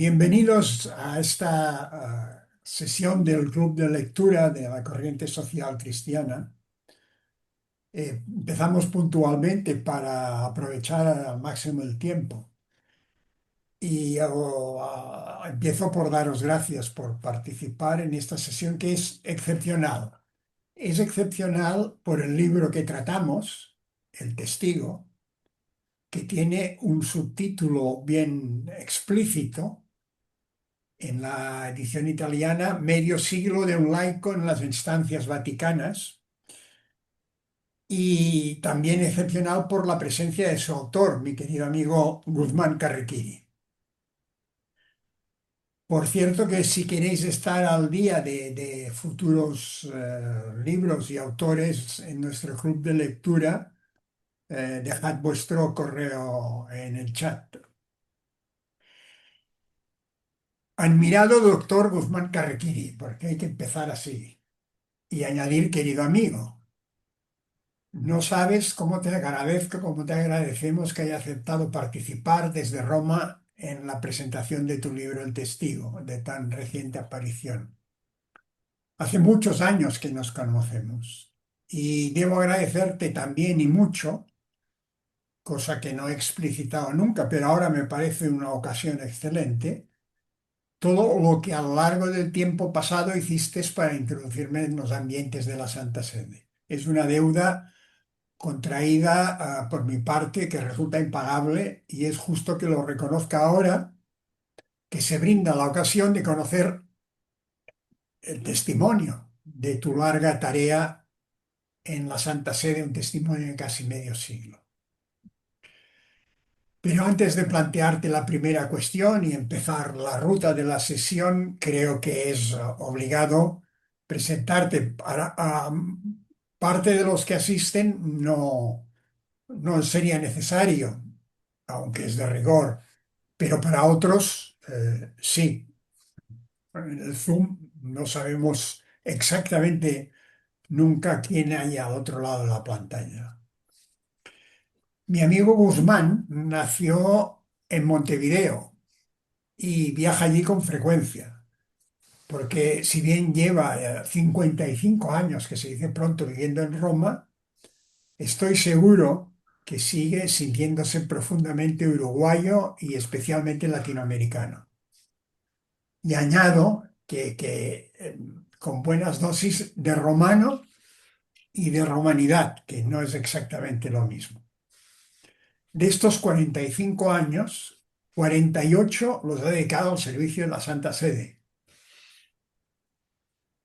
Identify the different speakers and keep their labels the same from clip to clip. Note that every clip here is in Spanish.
Speaker 1: Bienvenidos a esta sesión del Club de Lectura de la Corriente Social Cristiana. Empezamos puntualmente para aprovechar al máximo el tiempo. Empiezo por daros gracias por participar en esta sesión que es excepcional. Es excepcional por el libro que tratamos, El Testigo, que tiene un subtítulo bien explícito en la edición italiana, Medio siglo de un laico en las instancias vaticanas, y también excepcional por la presencia de su autor, mi querido amigo Guzmán Carrequiri. Por cierto que si queréis estar al día de futuros libros y autores en nuestro club de lectura, dejad vuestro correo en el chat. Admirado doctor Guzmán Carrequiri, porque hay que empezar así, y añadir querido amigo. No sabes cómo te agradezco, cómo te agradecemos que haya aceptado participar desde Roma en la presentación de tu libro El Testigo, de tan reciente aparición. Hace muchos años que nos conocemos y debo agradecerte también y mucho, cosa que no he explicitado nunca, pero ahora me parece una ocasión excelente, todo lo que a lo largo del tiempo pasado hiciste para introducirme en los ambientes de la Santa Sede. Es una deuda contraída por mi parte que resulta impagable y es justo que lo reconozca ahora que se brinda la ocasión de conocer el testimonio de tu larga tarea en la Santa Sede, un testimonio de casi medio siglo. Pero antes de plantearte la primera cuestión y empezar la ruta de la sesión, creo que es obligado presentarte para parte de los que asisten. No sería necesario, aunque es de rigor, pero para otros sí. En el Zoom no sabemos exactamente nunca quién hay al otro lado de la pantalla. Mi amigo Guzmán nació en Montevideo y viaja allí con frecuencia, porque si bien lleva 55 años, que se dice pronto, viviendo en Roma, estoy seguro que sigue sintiéndose profundamente uruguayo y especialmente latinoamericano. Y añado que con buenas dosis de romano y de romanidad, que no es exactamente lo mismo. De estos 45 años, 48 los ha dedicado al servicio de la Santa Sede.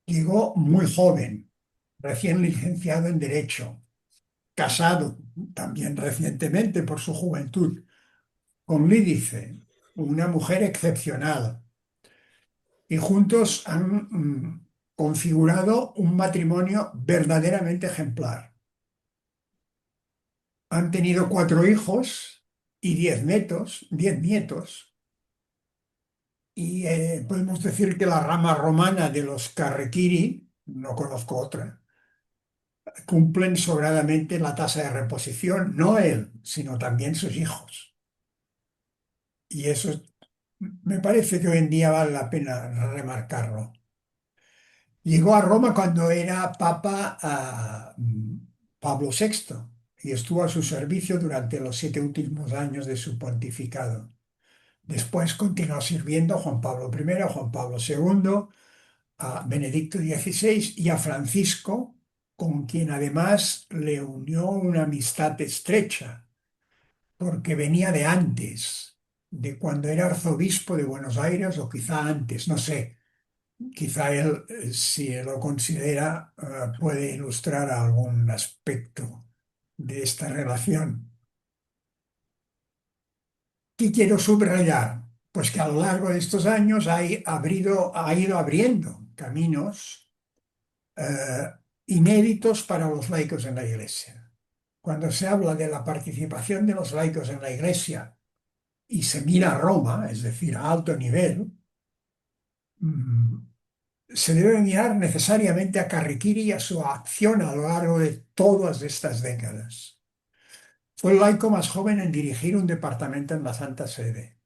Speaker 1: Llegó muy joven, recién licenciado en Derecho, casado también recientemente por su juventud, con Lídice, una mujer excepcional, y juntos han configurado un matrimonio verdaderamente ejemplar. Han tenido 4 hijos y 10 nietos, y podemos decir que la rama romana de los Carrequiri, no conozco otra, cumplen sobradamente la tasa de reposición, no él, sino también sus hijos. Y eso me parece que hoy en día vale la pena remarcarlo. Llegó a Roma cuando era Papa Pablo VI y estuvo a su servicio durante los 7 últimos años de su pontificado. Después continuó sirviendo a Juan Pablo I, a Juan Pablo II, a Benedicto XVI y a Francisco, con quien además le unió una amistad estrecha, porque venía de antes, de cuando era arzobispo de Buenos Aires o quizá antes, no sé. Quizá él, si lo considera, puede ilustrar algún aspecto de esta relación. ¿Qué quiero subrayar? Pues que a lo largo de estos años ha ido abriendo caminos eh, inéditos para los laicos en la Iglesia. Cuando se habla de la participación de los laicos en la Iglesia y se mira a Roma, es decir, a alto nivel, mm, se debe mirar necesariamente a Carriquiri y a su acción a lo largo de todas estas décadas. Fue el laico más joven en dirigir un departamento en la Santa Sede.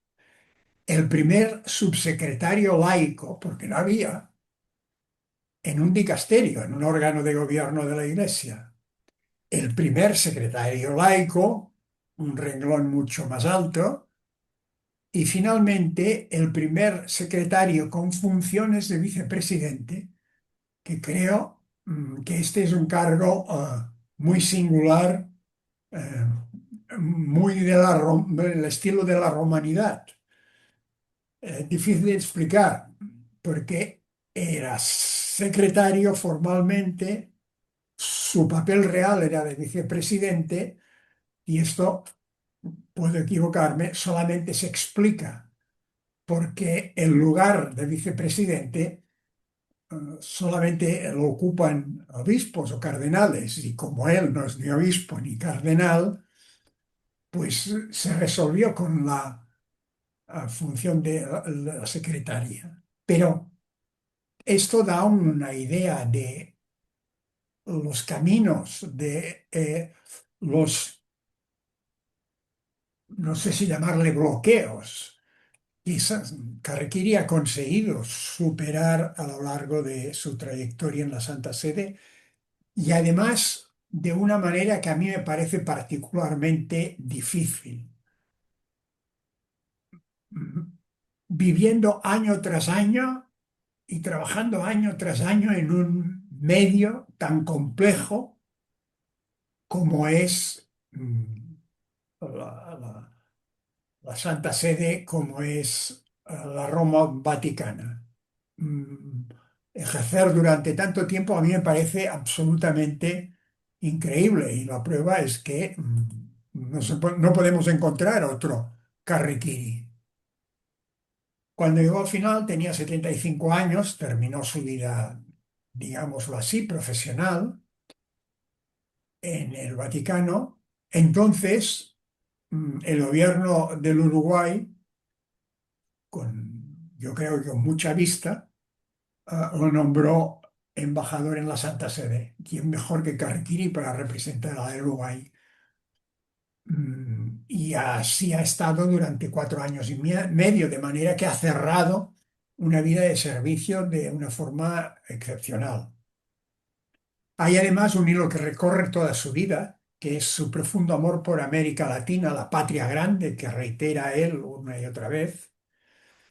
Speaker 1: el primer subsecretario laico, porque no había, en un dicasterio, en un órgano de gobierno de la Iglesia. El primer secretario laico, un renglón mucho más alto, y finalmente el primer secretario con funciones de vicepresidente, que creo que este es un cargo muy singular, eh, muy del estilo de la romanidad. Difícil de explicar, porque era secretario formalmente, su papel real era de vicepresidente, y esto, puedo equivocarme, solamente se explica porque el lugar de vicepresidente solamente lo ocupan obispos o cardenales, y como él no es ni obispo ni cardenal, pues se resolvió con la función de la secretaria. Pero esto da una idea de los caminos, de los, no sé si llamarle bloqueos, quizás Carrequiri ha conseguido superar a lo largo de su trayectoria en la Santa Sede, y además de una manera que a mí me parece particularmente difícil, mm, viviendo año tras año y trabajando año tras año en un medio tan complejo como es la, la- la Santa Sede, como es la Roma Vaticana. Mm, Ejercer durante tanto tiempo a mí me parece absolutamente increíble, y la prueba es que no podemos encontrar otro Carriquiri. Cuando llegó al final tenía 75 años, terminó su vida, digámoslo así, profesional en el Vaticano. Entonces, el gobierno del Uruguay, yo creo que con mucha vista, lo nombró embajador en la Santa Sede. ¿Quién mejor que Carriquiri para representar a Uruguay? Y así ha estado durante 4 años y medio, de manera que ha cerrado una vida de servicio de una forma excepcional. Hay además un hilo que recorre toda su vida, que es su profundo amor por América Latina, la patria grande, que reitera él una y otra vez,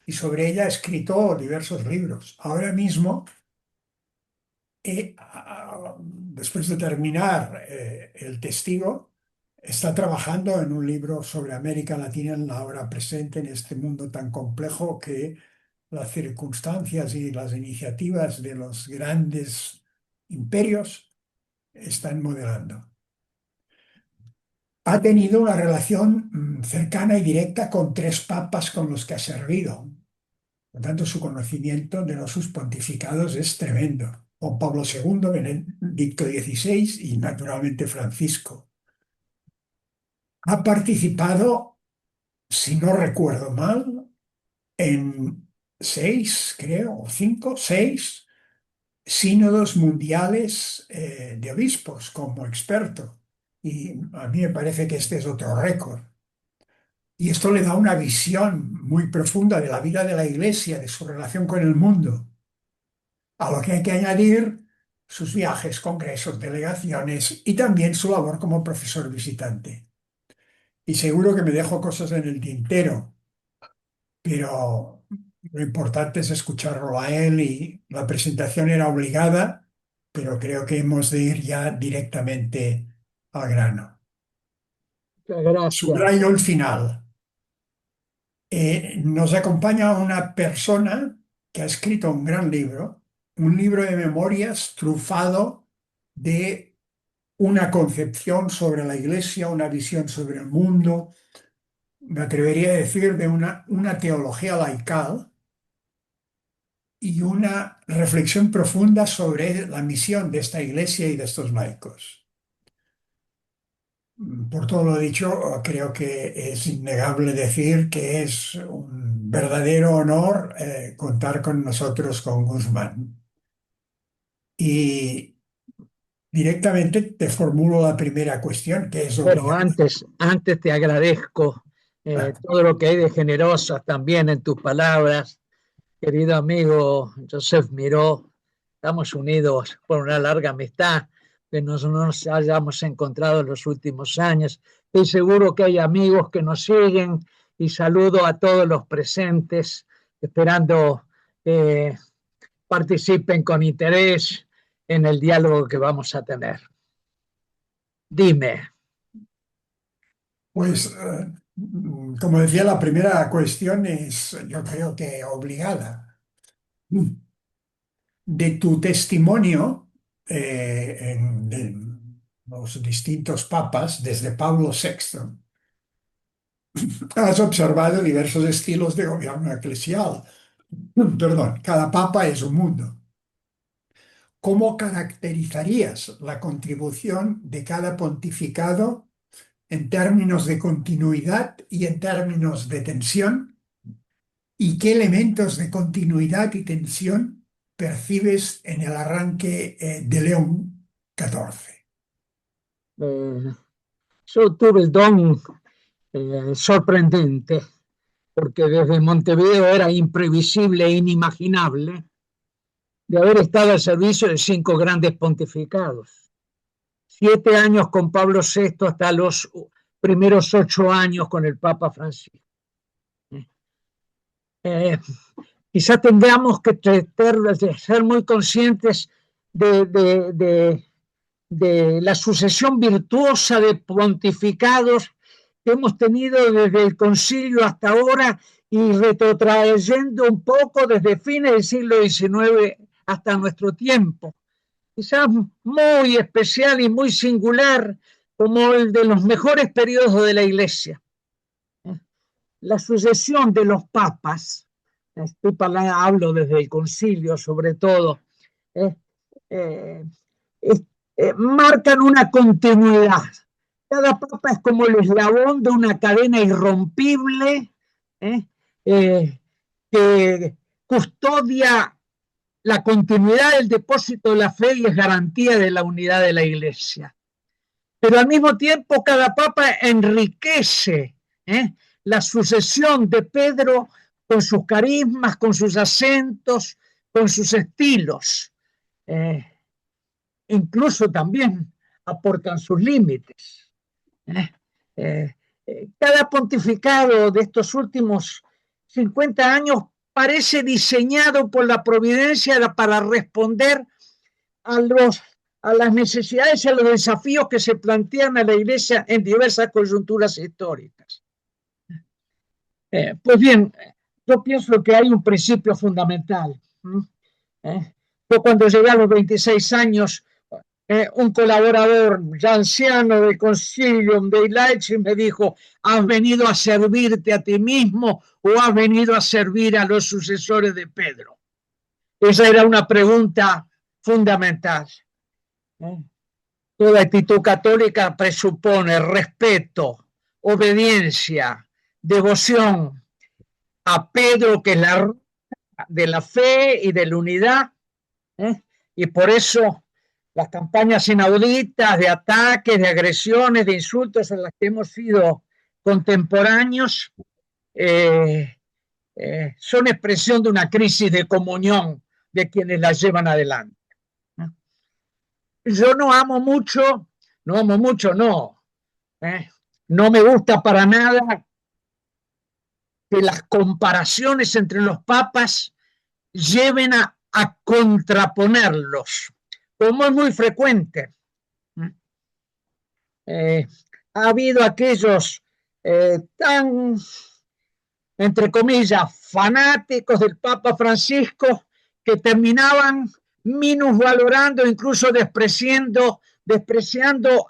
Speaker 1: y sobre ella ha escrito diversos libros. Ahora mismo, después de terminar El Testigo, está trabajando en un libro sobre América Latina en la hora presente, en este mundo tan complejo que las circunstancias y las iniciativas de los grandes imperios están modelando. Ha tenido una relación cercana y directa con 3 papas con los que ha servido. Por tanto, su conocimiento de los sus pontificados es tremendo. Juan Pablo II, Benedicto XVI y naturalmente Francisco. Ha participado, si no recuerdo mal, en 6, creo, o 5, 6 sínodos mundiales de obispos como experto. Y a mí me parece que este es otro récord. Y esto le da una visión muy profunda de la vida de la Iglesia, de su relación con el mundo. A lo que hay que añadir sus viajes, congresos, delegaciones y también su labor como profesor visitante. Y seguro que me dejo cosas en el tintero, pero lo importante es escucharlo a él, y la presentación era obligada, pero creo que hemos de ir ya directamente al grano.
Speaker 2: Muchas gracias.
Speaker 1: Subrayo el final. Nos acompaña una persona que ha escrito un libro de memorias trufado de una concepción sobre la Iglesia, una visión sobre el mundo, me atrevería a decir de una teología laical y una reflexión profunda sobre la misión de esta Iglesia y de estos laicos. Por todo lo dicho, creo que es innegable decir que es un verdadero honor contar con nosotros con Guzmán. Y directamente te formulo la primera cuestión, que es
Speaker 2: Bueno,
Speaker 1: obligada.
Speaker 2: antes te agradezco todo lo que hay de generosas también en tus palabras, querido amigo Joseph Miró. Estamos unidos por una larga amistad que no nos hayamos encontrado en los últimos años. Estoy seguro que hay amigos que nos siguen y saludo a todos los presentes, esperando que participen con interés en el diálogo que vamos a tener. Dime.
Speaker 1: Pues, como decía, la primera cuestión es, yo creo que obligada. De tu testimonio de los distintos papas, desde Pablo VI, has observado diversos estilos de gobierno eclesial. Perdón, cada papa es un mundo. ¿Cómo caracterizarías la contribución de cada pontificado en términos de continuidad y en términos de tensión? ¿Y qué elementos de continuidad y tensión percibes en el arranque de León XIV?
Speaker 2: Yo tuve el don sorprendente, porque desde Montevideo era imprevisible e inimaginable, de haber estado al servicio de 5 grandes pontificados. 7 años con Pablo VI hasta los primeros 8 años con el Papa Francisco. Quizás tendríamos que ser muy conscientes de la sucesión virtuosa de pontificados que hemos tenido desde el concilio hasta ahora y retrotrayendo un poco desde fines del siglo XIX hasta nuestro tiempo. Quizás muy especial y muy singular, como el de los mejores periodos de la Iglesia. La sucesión de los papas, hablo desde el concilio sobre todo, marcan una continuidad. Cada papa es como el eslabón de una cadena irrompible que custodia la continuidad del depósito de la fe y es garantía de la unidad de la Iglesia. Pero al mismo tiempo cada papa enriquece la sucesión de Pedro con sus carismas, con sus acentos, con sus estilos. Incluso también aportan sus límites. Cada pontificado de estos últimos 50 años parece diseñado por la providencia para responder a las necesidades y a los desafíos que se plantean a la Iglesia en diversas coyunturas históricas. Pues bien, yo pienso que hay un principio fundamental. Yo cuando llegué a los 26 años, un colaborador ya anciano del Concilium de Leipzig me dijo: ¿has venido a servirte a ti mismo o has venido a servir a los sucesores de Pedro? Esa era una pregunta fundamental. Toda actitud católica presupone respeto, obediencia, devoción a Pedro, que es la ruta de la fe y de la unidad, y por eso las campañas inauditas de ataques, de agresiones, de insultos en las que hemos sido contemporáneos son expresión de una crisis de comunión de quienes las llevan adelante. Yo no me gusta para nada que las comparaciones entre los papas lleven a contraponerlos, como es muy frecuente. Ha habido aquellos tan, entre comillas, fanáticos del Papa Francisco que terminaban minusvalorando, incluso despreciando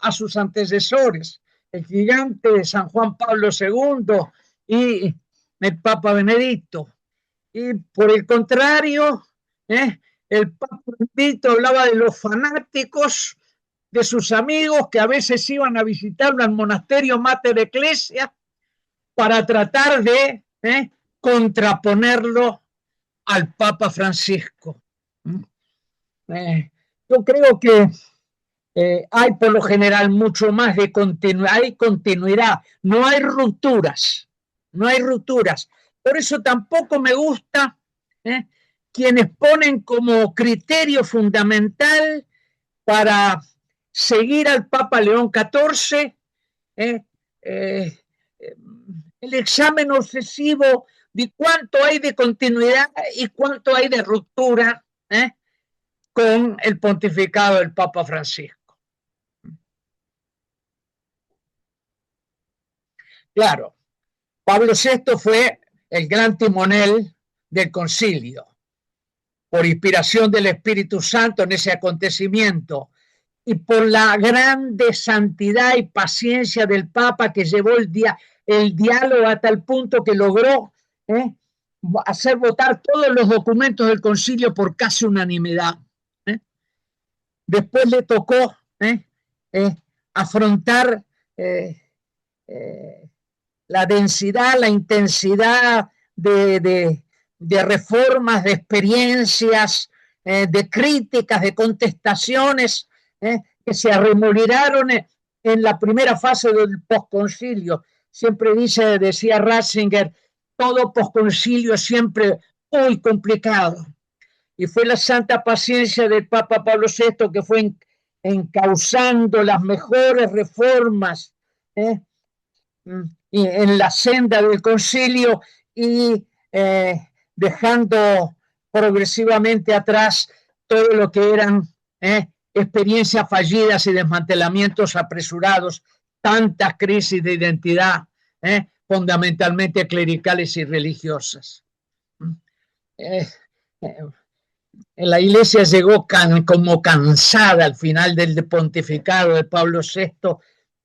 Speaker 2: a sus antecesores, el gigante de San Juan Pablo II y el Papa Benedicto. Y por el contrario, el Papa Benedicto hablaba de los fanáticos, de sus amigos que a veces iban a visitarlo al monasterio Mater Ecclesia para tratar de contraponerlo al Papa Francisco. Yo creo que hay por lo general mucho más de continuidad, hay continuidad, no hay rupturas. no hay rupturas. Por eso tampoco me gusta quienes ponen como criterio fundamental para seguir al Papa León XIV el examen obsesivo de cuánto hay de continuidad y cuánto hay de ruptura con el pontificado del Papa Francisco. Claro, Pablo VI fue el gran timonel del concilio, por inspiración del Espíritu Santo en ese acontecimiento y por la grande santidad y paciencia del Papa que llevó el diálogo hasta el punto que logró hacer votar todos los documentos del concilio por casi unanimidad. Después le tocó afrontar la densidad, la intensidad de reformas, de experiencias, de críticas, de contestaciones que se arremolinaron en la primera fase del posconcilio. Siempre decía Ratzinger, todo posconcilio es siempre muy complicado. Y fue la santa paciencia del Papa Pablo VI que fue encauzando las mejores reformas en la senda del concilio y dejando progresivamente atrás todo lo que eran experiencias fallidas y desmantelamientos apresurados, tantas crisis de identidad, fundamentalmente clericales y religiosas. La Iglesia llegó como cansada al final del pontificado de Pablo VI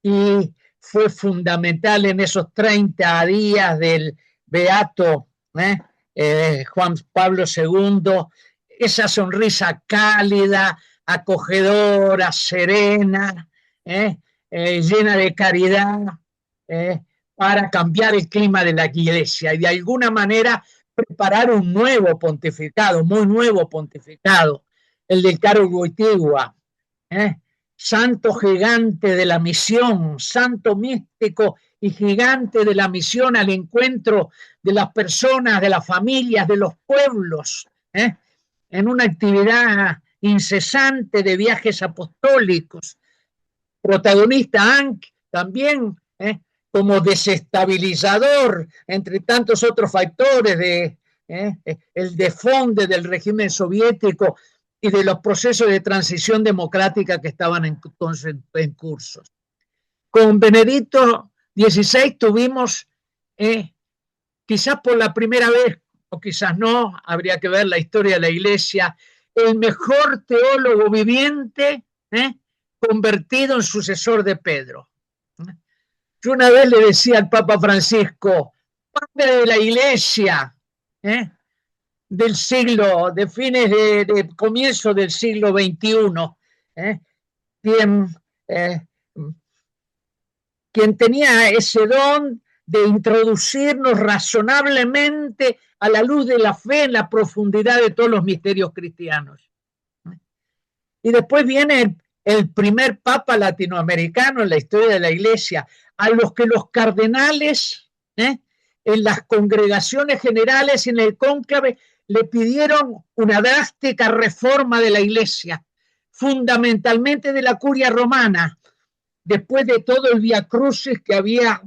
Speaker 2: y fue fundamental en esos 30 días del Beato Juan Pablo II, esa sonrisa cálida, acogedora, serena, llena de caridad, para cambiar el clima de la Iglesia y de alguna manera preparar un nuevo pontificado, muy nuevo pontificado, el del Caro Wojtyła, santo gigante de la misión, santo místico y gigante de la misión al encuentro de las personas, de las familias, de los pueblos, en una actividad incesante de viajes apostólicos. Protagonista también como desestabilizador, entre tantos otros factores, el desfonde del régimen soviético y de los procesos de transición democrática que estaban entonces en curso. Con Benedicto XVI tuvimos, quizás por la primera vez, o quizás no, habría que ver la historia de la Iglesia, el mejor teólogo viviente convertido en sucesor de Pedro. Yo una vez le decía al Papa Francisco, padre de la Iglesia, del siglo, de fines de comienzo del siglo XXI, quien tenía ese don de introducirnos razonablemente a la luz de la fe en la profundidad de todos los misterios cristianos. Y después viene el primer papa latinoamericano en la historia de la Iglesia, a los que los cardenales, en las congregaciones generales y en el cónclave, le pidieron una drástica reforma de la Iglesia, fundamentalmente de la curia romana, después de todo el vía crucis que había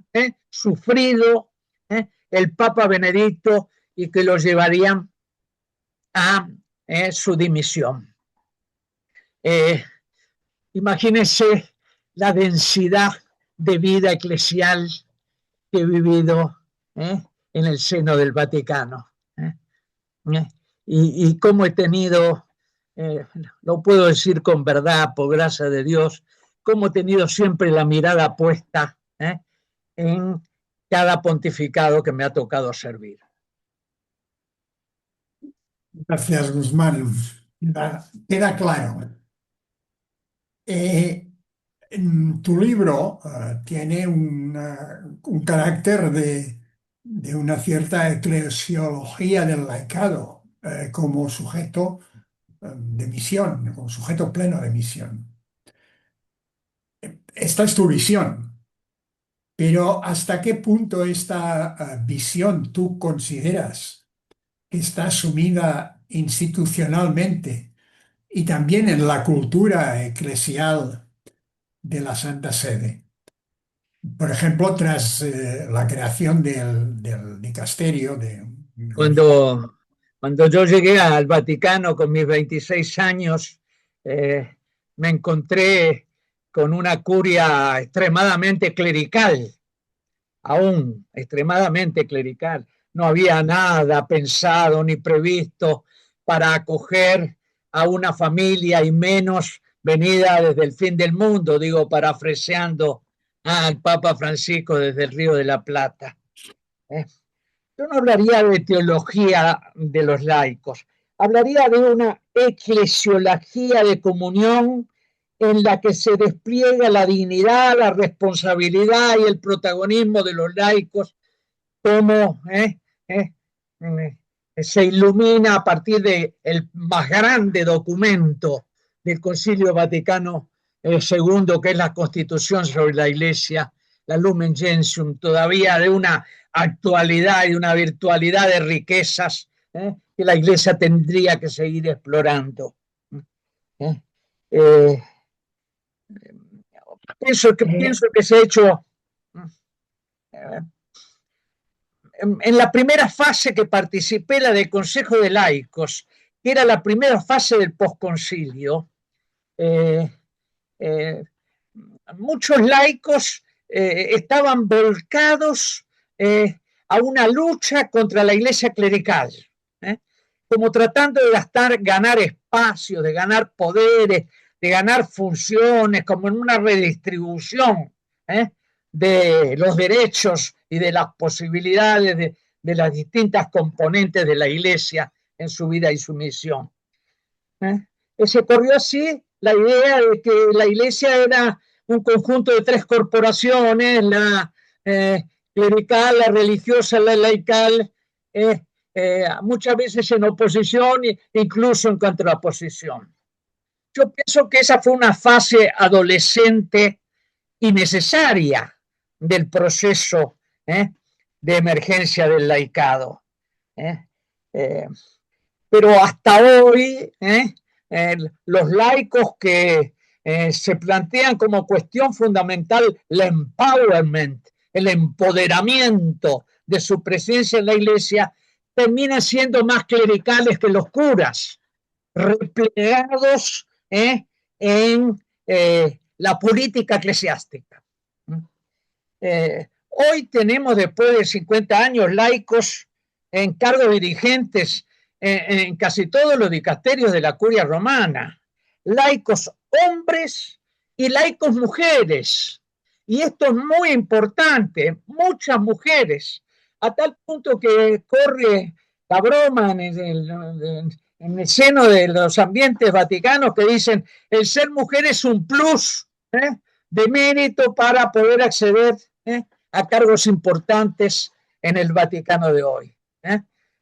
Speaker 2: sufrido el Papa Benedicto y que lo llevarían a su dimisión. Imagínense la densidad de vida eclesial que he vivido en el seno del Vaticano. Y cómo he tenido, lo puedo decir con verdad, por gracia de Dios, cómo he tenido siempre la mirada puesta en cada pontificado que me ha tocado servir.
Speaker 1: Gracias, Guzmán. Queda claro. Tu libro tiene un carácter de una cierta eclesiología del laicado como sujeto de misión, como sujeto pleno de misión. Esta es tu visión. Pero ¿hasta qué punto esta visión tú consideras que está asumida institucionalmente y también en la cultura eclesial de la Santa Sede? Por ejemplo, tras la creación del dicasterio de Gloria.
Speaker 2: Cuando yo llegué al Vaticano con mis 26 años, eh, me encontré con una curia extremadamente clerical, aún extremadamente clerical. No había nada pensado ni previsto para acoger a una familia y menos venida desde el fin del mundo, digo, parafraseando al Papa Francisco desde el Río de la Plata. ¿Eh? Yo no hablaría de teología de los laicos, hablaría de una eclesiología de comunión en la que se despliega la dignidad, la responsabilidad y el protagonismo de los laicos como eh, se ilumina a partir del más grande documento del Concilio Vaticano II, que es la Constitución sobre la Iglesia, la Lumen Gentium, todavía de una actualidad y una virtualidad de riquezas que la Iglesia tendría que seguir explorando. ¿Eh? Eh, pienso que se ha hecho en la primera fase que participé, la del Consejo de Laicos, que era la primera fase del posconcilio, eh, eh, muchos laicos estaban volcados a una lucha contra la iglesia clerical, como tratando de ganar espacios, de ganar poderes, de ganar funciones, como en una redistribución de los derechos y de las posibilidades de las distintas componentes de la iglesia en su vida y su misión. Se corrió así la idea de que la iglesia era un conjunto de tres corporaciones, la clerical, la religiosa, la laical, muchas veces en oposición e incluso en contraposición. Yo pienso que esa fue una fase adolescente y necesaria del proceso de emergencia del laicado. Pero hasta hoy los laicos que se plantean como cuestión fundamental el empowerment, el empoderamiento de su presencia en la iglesia, terminan siendo más clericales que los curas, replegados en la política eclesiástica. Hoy tenemos, después de 50 años, laicos en cargos dirigentes en casi todos los dicasterios de la curia romana, laicos hombres y laicos mujeres. Y esto es muy importante, muchas mujeres, a tal punto que corre la broma en el seno de los ambientes vaticanos que dicen el ser mujer es un plus de mérito para poder acceder a cargos importantes en el Vaticano de hoy.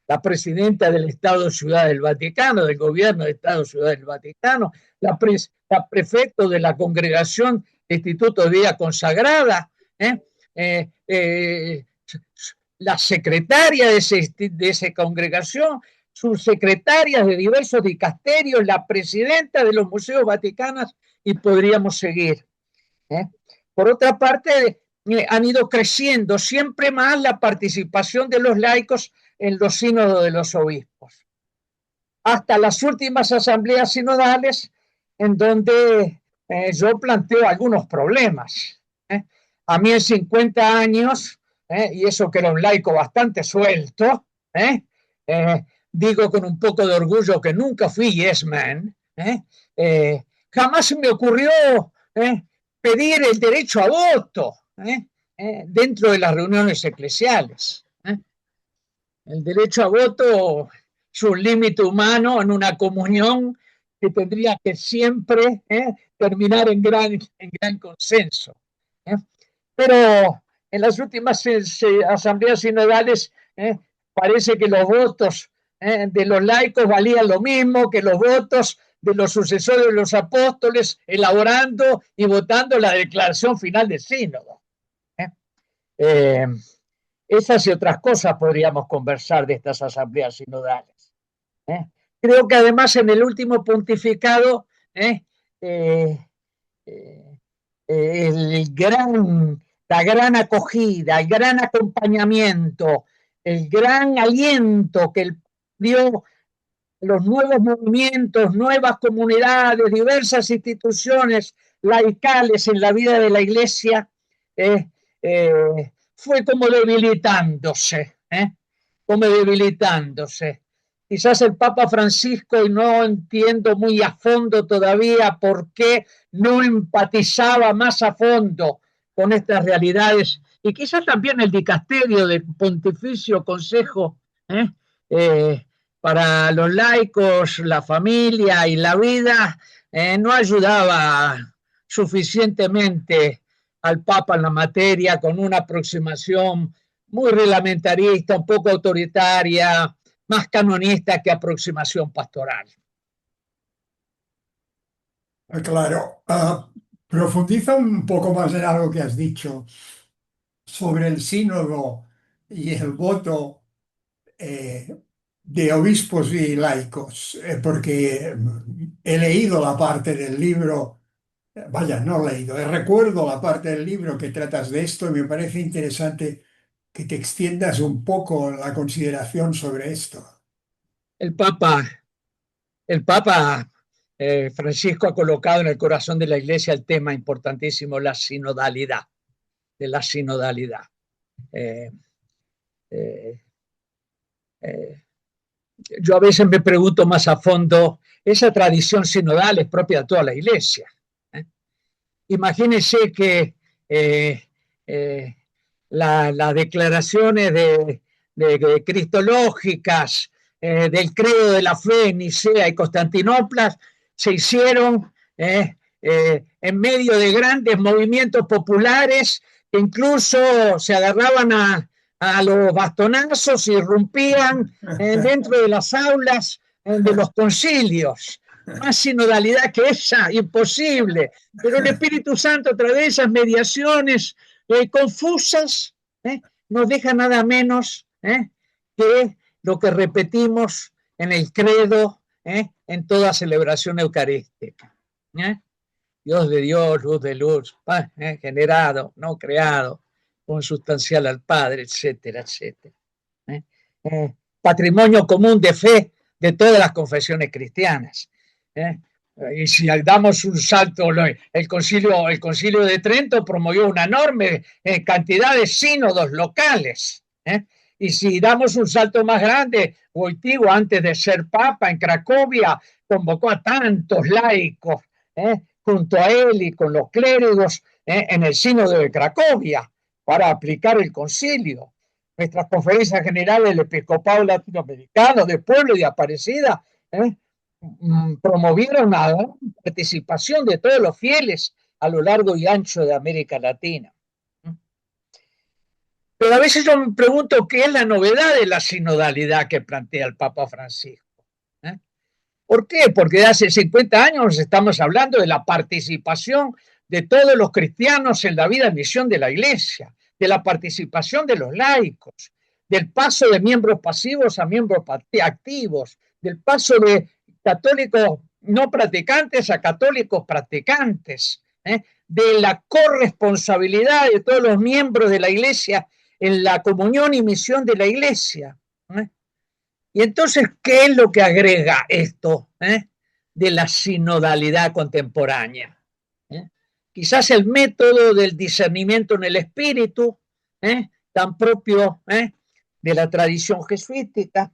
Speaker 2: La presidenta del Estado Ciudad del Vaticano, del gobierno de Estado Ciudad del Vaticano, la prefecto de la congregación de Instituto de Vida Consagrada, la secretaria de esa congregación, subsecretarias de diversos dicasterios, la presidenta de los museos vaticanos y podríamos seguir. Por otra parte, han ido creciendo siempre más la participación de los laicos en los sínodos de los obispos, hasta las últimas asambleas sinodales en donde yo planteo algunos problemas. A mí en 50 años, y eso que era un laico bastante suelto, digo con un poco de orgullo que nunca fui yes man, jamás me ocurrió pedir el derecho a voto dentro de las reuniones eclesiales. El derecho a voto es un límite humano en una comunión que tendría que siempre terminar en gran consenso. Pero en las últimas asambleas sinodales parece que los votos de los laicos valían lo mismo que los votos de los sucesores de los apóstoles elaborando y votando la declaración final del sínodo. Eh, esas y otras cosas podríamos conversar de estas asambleas sinodales. ¿Eh? Creo que además en el último pontificado ¿eh? Eh, eh, la gran acogida, el gran acompañamiento, el gran aliento que dio los nuevos movimientos, nuevas comunidades, diversas instituciones laicales en la vida de la Iglesia, fue como debilitándose, como debilitándose. Quizás el Papa Francisco, y no entiendo muy a fondo todavía por qué no empatizaba más a fondo con estas realidades, y quizás también el dicasterio del Pontificio Consejo para los laicos, la familia y la vida, no ayudaba suficientemente al Papa en la materia, con una aproximación muy reglamentarista, un poco autoritaria, más canonista que aproximación pastoral.
Speaker 1: Claro, profundiza un poco más en algo que has dicho sobre el sínodo y el voto eh, de obispos y laicos, porque he leído la parte del libro, vaya, no he leído, recuerdo la parte del libro que tratas de esto y me parece interesante que te extiendas un poco la consideración sobre esto.
Speaker 2: El Papa, el Papa Francisco ha colocado en el corazón de la Iglesia el tema importantísimo, la sinodalidad, de la sinodalidad. Eh, eh, eh, yo a veces me pregunto más a fondo, esa tradición sinodal es propia de toda la Iglesia. Imagínense que eh, eh, las declaraciones de cristológicas del credo de la fe en Nicea y Constantinopla se hicieron en medio de grandes movimientos populares que incluso se agarraban a los bastonazos y irrumpían dentro de las aulas de los concilios. Más sinodalidad que esa, imposible. Pero el Espíritu Santo, a través de esas mediaciones confusas, nos deja nada menos que lo que repetimos en el credo, en toda celebración eucarística. Dios de Dios, luz de luz, generado, no creado, consustancial al Padre, etcétera, etcétera. Patrimonio común de fe de todas las confesiones cristianas. Y si damos un salto, el concilio de Trento promovió una enorme cantidad de sínodos locales. Y si damos un salto más grande, Wojtyła, antes de ser papa en Cracovia, convocó a tantos laicos junto a él y con los clérigos en el sínodo de Cracovia para aplicar el concilio. Nuestras conferencias generales del episcopado latinoamericano, de Pueblo y de Aparecida, promovieron la participación de todos los fieles a lo largo y ancho de América Latina. Pero a veces yo me pregunto qué es la novedad de la sinodalidad que plantea el Papa Francisco. ¿Por qué? Porque de hace 50 años estamos hablando de la participación de todos los cristianos en la vida y misión de la Iglesia, de la participación de los laicos, del paso de miembros pasivos a miembros activos, del paso de católicos no practicantes a católicos practicantes, de la corresponsabilidad de todos los miembros de la Iglesia en la comunión y misión de la Iglesia. Y entonces, ¿qué es lo que agrega esto de la sinodalidad contemporánea? Quizás el método del discernimiento en el espíritu, tan propio de la tradición jesuítica.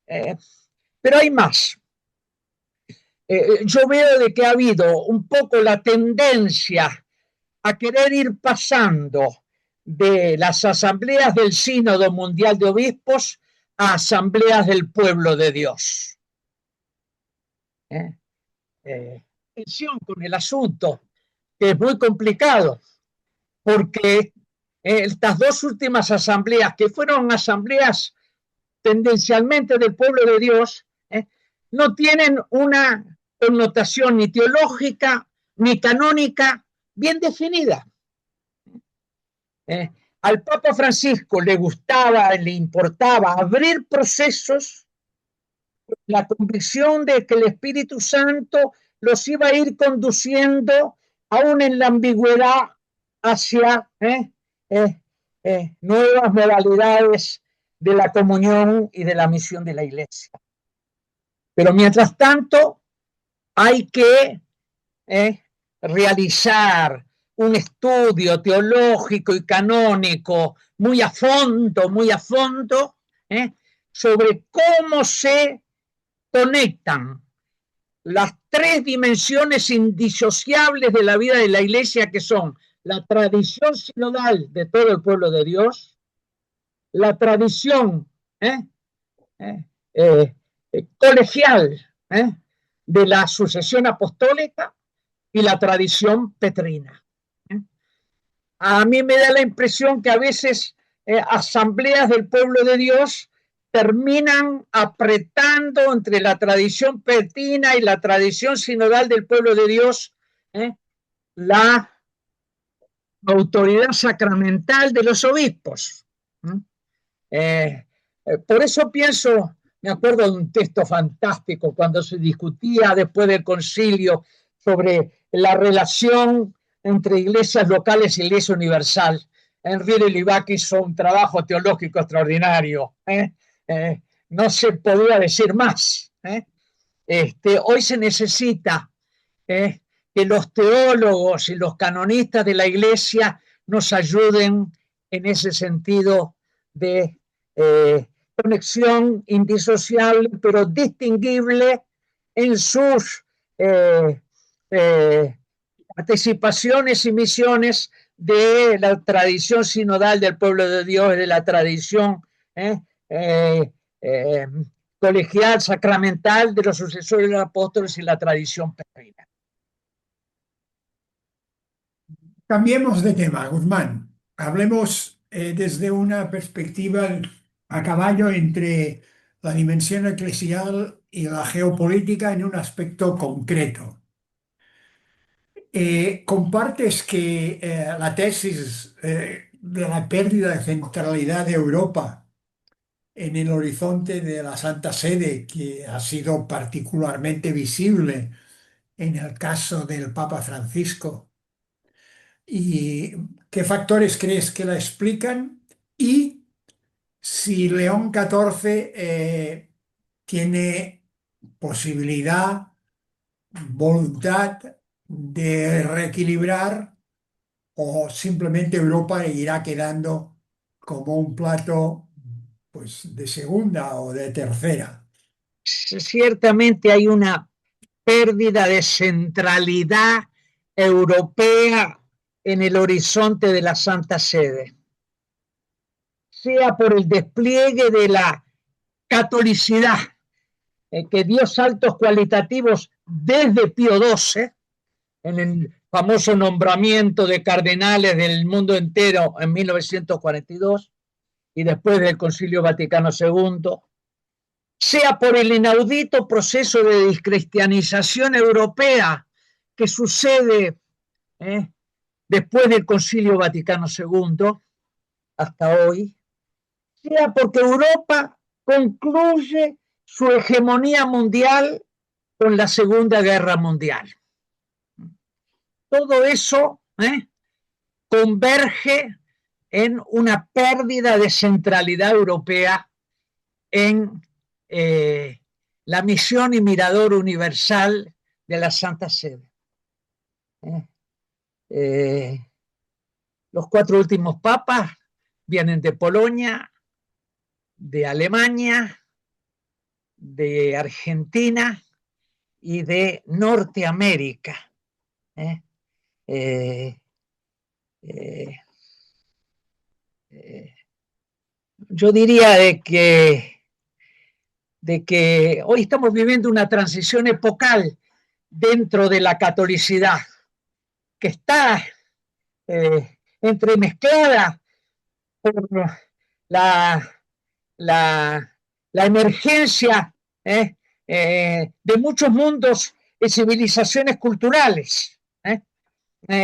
Speaker 2: Pero hay más. Yo veo de que ha habido un poco la tendencia a querer ir pasando de las asambleas del Sínodo Mundial de Obispos a asambleas del pueblo de Dios. Atención con el asunto, que es muy complicado, porque estas dos últimas asambleas, que fueron asambleas tendencialmente del pueblo de Dios, no tienen una connotación ni teológica ni canónica bien definida. ¿eh? Al Papa Francisco le gustaba, le importaba abrir procesos, la convicción de que el Espíritu Santo los iba a ir conduciendo, aún en la ambigüedad, hacia nuevas modalidades de la comunión y de la misión de la Iglesia. Pero mientras tanto, hay que realizar un estudio teológico y canónico muy a fondo, sobre cómo se conectan las tres dimensiones indisociables de la vida de la Iglesia, que son la tradición sinodal de todo el pueblo de Dios, la tradición colegial de la sucesión apostólica y la tradición petrina. A mí me da la impresión que a veces asambleas del pueblo de Dios terminan apretando entre la tradición petrina y la tradición sinodal del pueblo de Dios la autoridad sacramental de los obispos. Por eso pienso, me acuerdo de un texto fantástico cuando se discutía después del concilio sobre la relación entre iglesias locales y iglesia universal. Enrique Libac hizo un trabajo teológico extraordinario. No se podía decir más. Hoy se necesita que los teólogos y los canonistas de la Iglesia nos ayuden en ese sentido de conexión indisociable, pero distinguible en sus participaciones y misiones de la tradición sinodal del pueblo de Dios, de la tradición colegial, sacramental de los sucesores de los apóstoles y la tradición peregrina.
Speaker 1: Cambiemos de tema, Guzmán. Hablemos desde una perspectiva a caballo entre la dimensión eclesial y la geopolítica en un aspecto concreto. ¿Compartes que la tesis de la pérdida de centralidad de Europa en el horizonte de la Santa Sede, que ha sido particularmente visible en el caso del Papa Francisco? ¿Y qué factores crees que la explican? Y si León XIV tiene posibilidad, voluntad de reequilibrar, o simplemente Europa irá quedando como un plato, pues, de segunda o de tercera.
Speaker 2: Ciertamente hay una pérdida de centralidad europea en el horizonte de la Santa Sede, sea por el despliegue de la catolicidad, que dio saltos cualitativos desde Pío XII, en el famoso nombramiento de cardenales del mundo entero en 1942 y después del Concilio Vaticano II, sea por el inaudito proceso de descristianización europea que sucede después del Concilio Vaticano II hasta hoy, sea porque Europa concluye su hegemonía mundial con la Segunda Guerra Mundial. Todo eso converge en una pérdida de centralidad europea en la misión y mirador universal de la Santa Sede. Los cuatro últimos papas vienen de Polonia, de Alemania, de Argentina y de Norteamérica. Yo diría de que hoy estamos viviendo una transición epocal dentro de la catolicidad, que está entremezclada por la emergencia de muchos mundos y civilizaciones culturales,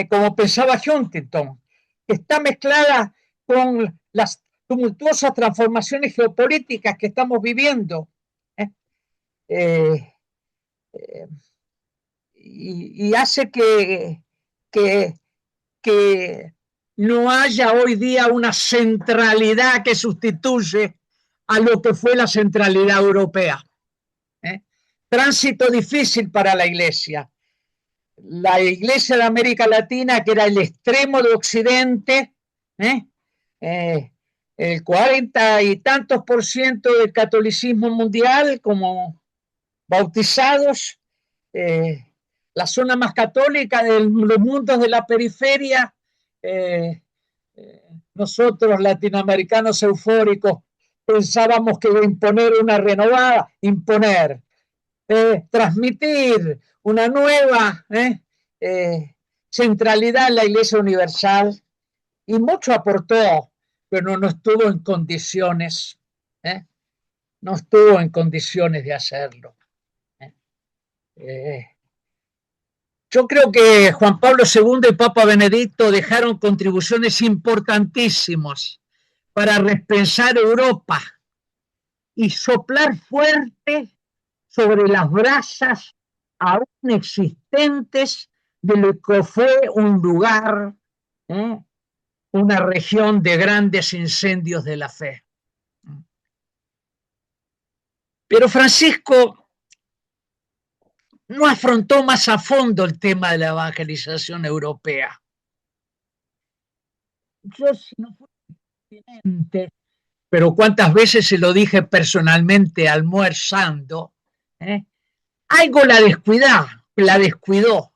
Speaker 2: como pensaba Huntington. que está mezclada con las tumultuosas transformaciones geopolíticas que estamos viviendo. ¿eh? Eh, eh, y hace que, que no haya hoy día una centralidad que sustituye a lo que fue la centralidad europea. Tránsito difícil para la Iglesia. La Iglesia de América Latina, que era el extremo de Occidente, el 40 y tantos por ciento del catolicismo mundial como bautizados, la zona más católica de los mundos de la periferia, nosotros latinoamericanos eufóricos pensábamos que imponer una renovada, transmitir una nueva centralidad en la Iglesia Universal, y mucho aportó, pero no estuvo en condiciones, no estuvo en condiciones de hacerlo. Yo creo que Juan Pablo II y Papa Benedicto dejaron contribuciones importantísimas para repensar Europa y soplar fuerte sobre las brasas aún existentes de lo que fue un lugar, una región de grandes incendios de la fe. Pero Francisco no afrontó más a fondo el tema de la evangelización europea. Yo, si no fuera presidente, pero cuántas veces se lo dije personalmente almorzando, algo la descuidó.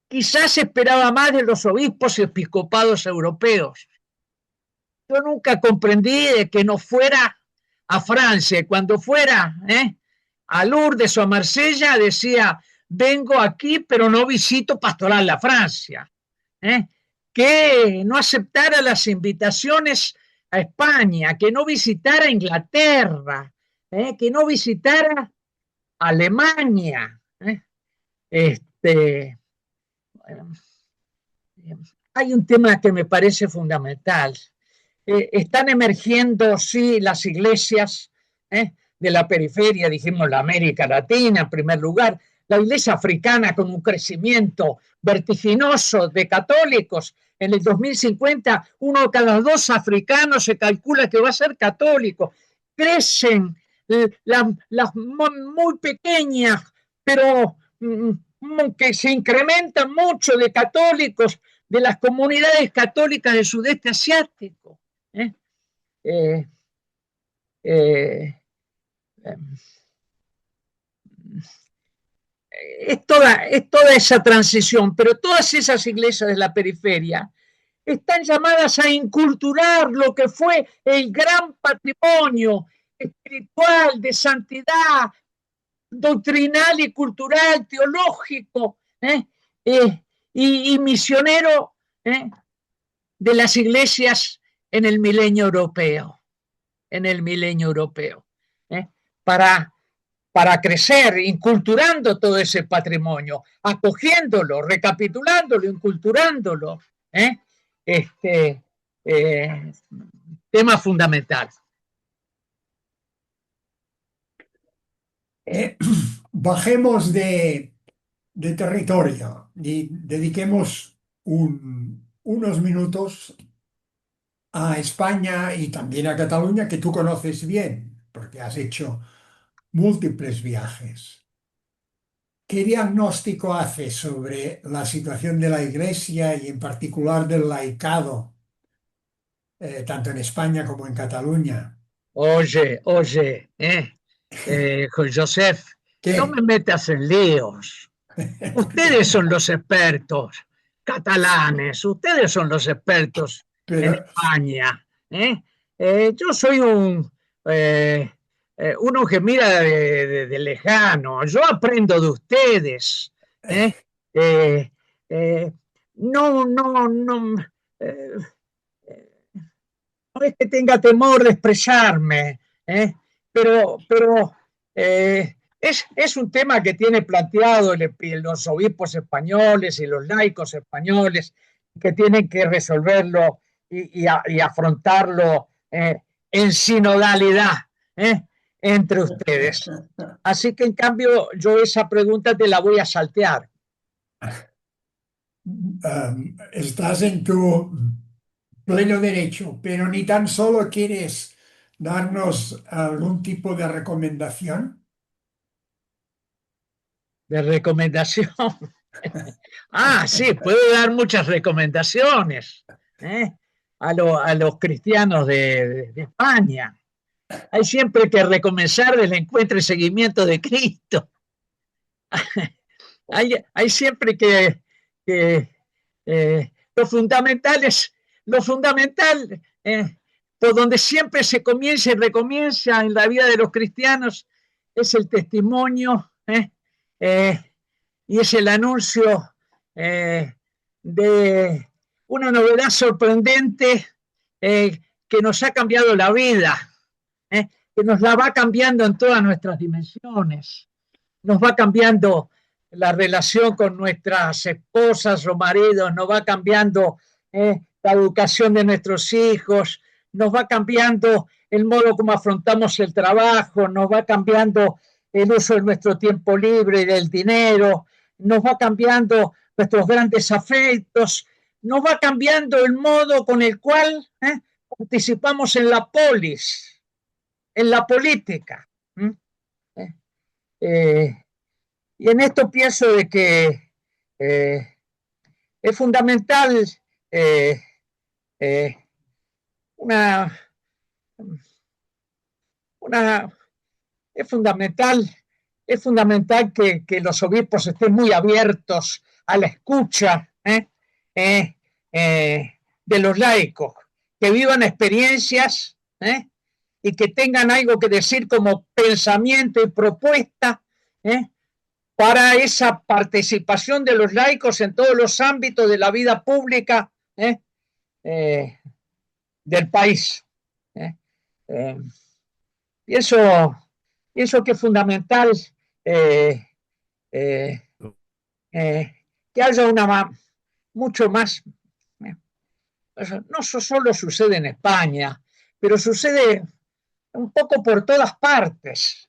Speaker 2: Quizás esperaba más de los obispos y episcopados europeos. Yo nunca comprendí de que no fuera a Francia. Cuando fuera a Lourdes o a Marsella decía, vengo aquí pero no visito pastoral a Francia. Que no aceptara las invitaciones a España, que no visitara Inglaterra, que no visitara Alemania. Hay un tema que me parece fundamental. Están emergiendo, sí, las iglesias de la periferia, dijimos la América Latina en primer lugar, la iglesia africana con un crecimiento vertiginoso de católicos. En el 2050, uno de cada dos africanos se calcula que va a ser católico. Crecen las muy pequeñas, pero que se incrementan mucho de católicos de las comunidades católicas del sudeste asiático. Es toda esa transición, pero todas esas iglesias de la periferia están llamadas a inculturar lo que fue el gran patrimonio espiritual, de santidad, doctrinal y cultural, teológico y misionero de las iglesias en el milenio europeo, para crecer, inculturando todo ese patrimonio, acogiéndolo, recapitulándolo, inculturándolo. Tema fundamental.
Speaker 1: Bajemos de territorio y dediquemos unos minutos a España y también a Cataluña, que tú conoces bien, porque has hecho múltiples viajes. ¿Qué diagnóstico haces sobre la situación de la Iglesia y en particular del laicado, tanto en España como en Cataluña?
Speaker 2: Oye, Joseph, no
Speaker 1: ¿Qué?
Speaker 2: me metas en líos. Ustedes son los expertos catalanes, ustedes son los expertos en
Speaker 1: Pero,
Speaker 2: España. Yo soy uno que mira de lejano, yo aprendo de ustedes. Eh, eh, no, no, no, eh, no es que tenga temor de expresarme, pero es un tema que tiene planteado los obispos españoles y los laicos españoles que tienen que resolverlo y afrontarlo en sinodalidad entre ustedes. Así que en cambio yo esa pregunta te la voy a saltear.
Speaker 1: Estás en tu pleno derecho, pero ni tan solo quieres darnos algún tipo de recomendación.
Speaker 2: De recomendación. Ah, sí, puedo dar muchas recomendaciones ¿eh? A los cristianos de España. Hay siempre que recomenzar del encuentro y seguimiento de Cristo. Hay siempre que lo fundamental por donde siempre se comienza y recomienza en la vida de los cristianos es el testimonio eh, y es el anuncio de una novedad sorprendente que nos ha cambiado la vida, que nos la va cambiando en todas nuestras dimensiones, nos va cambiando la relación con nuestras esposas o maridos, nos va cambiando la educación de nuestros hijos, nos va cambiando el modo como afrontamos el trabajo, nos va cambiando el uso de nuestro tiempo libre y del dinero, nos va cambiando nuestros grandes afectos, nos va cambiando el modo con el cual participamos en la polis, en la política. Y en esto pienso de que es fundamental eh, eh, una, una, es fundamental que los obispos estén muy abiertos a la escucha de los laicos, que vivan experiencias y que tengan algo que decir como pensamiento y propuesta para esa participación de los laicos en todos los ámbitos de la vida pública del país. Pienso, pienso que es fundamental eh, eh, que haya mucho más. No solo sucede en España, pero sucede un poco por todas partes.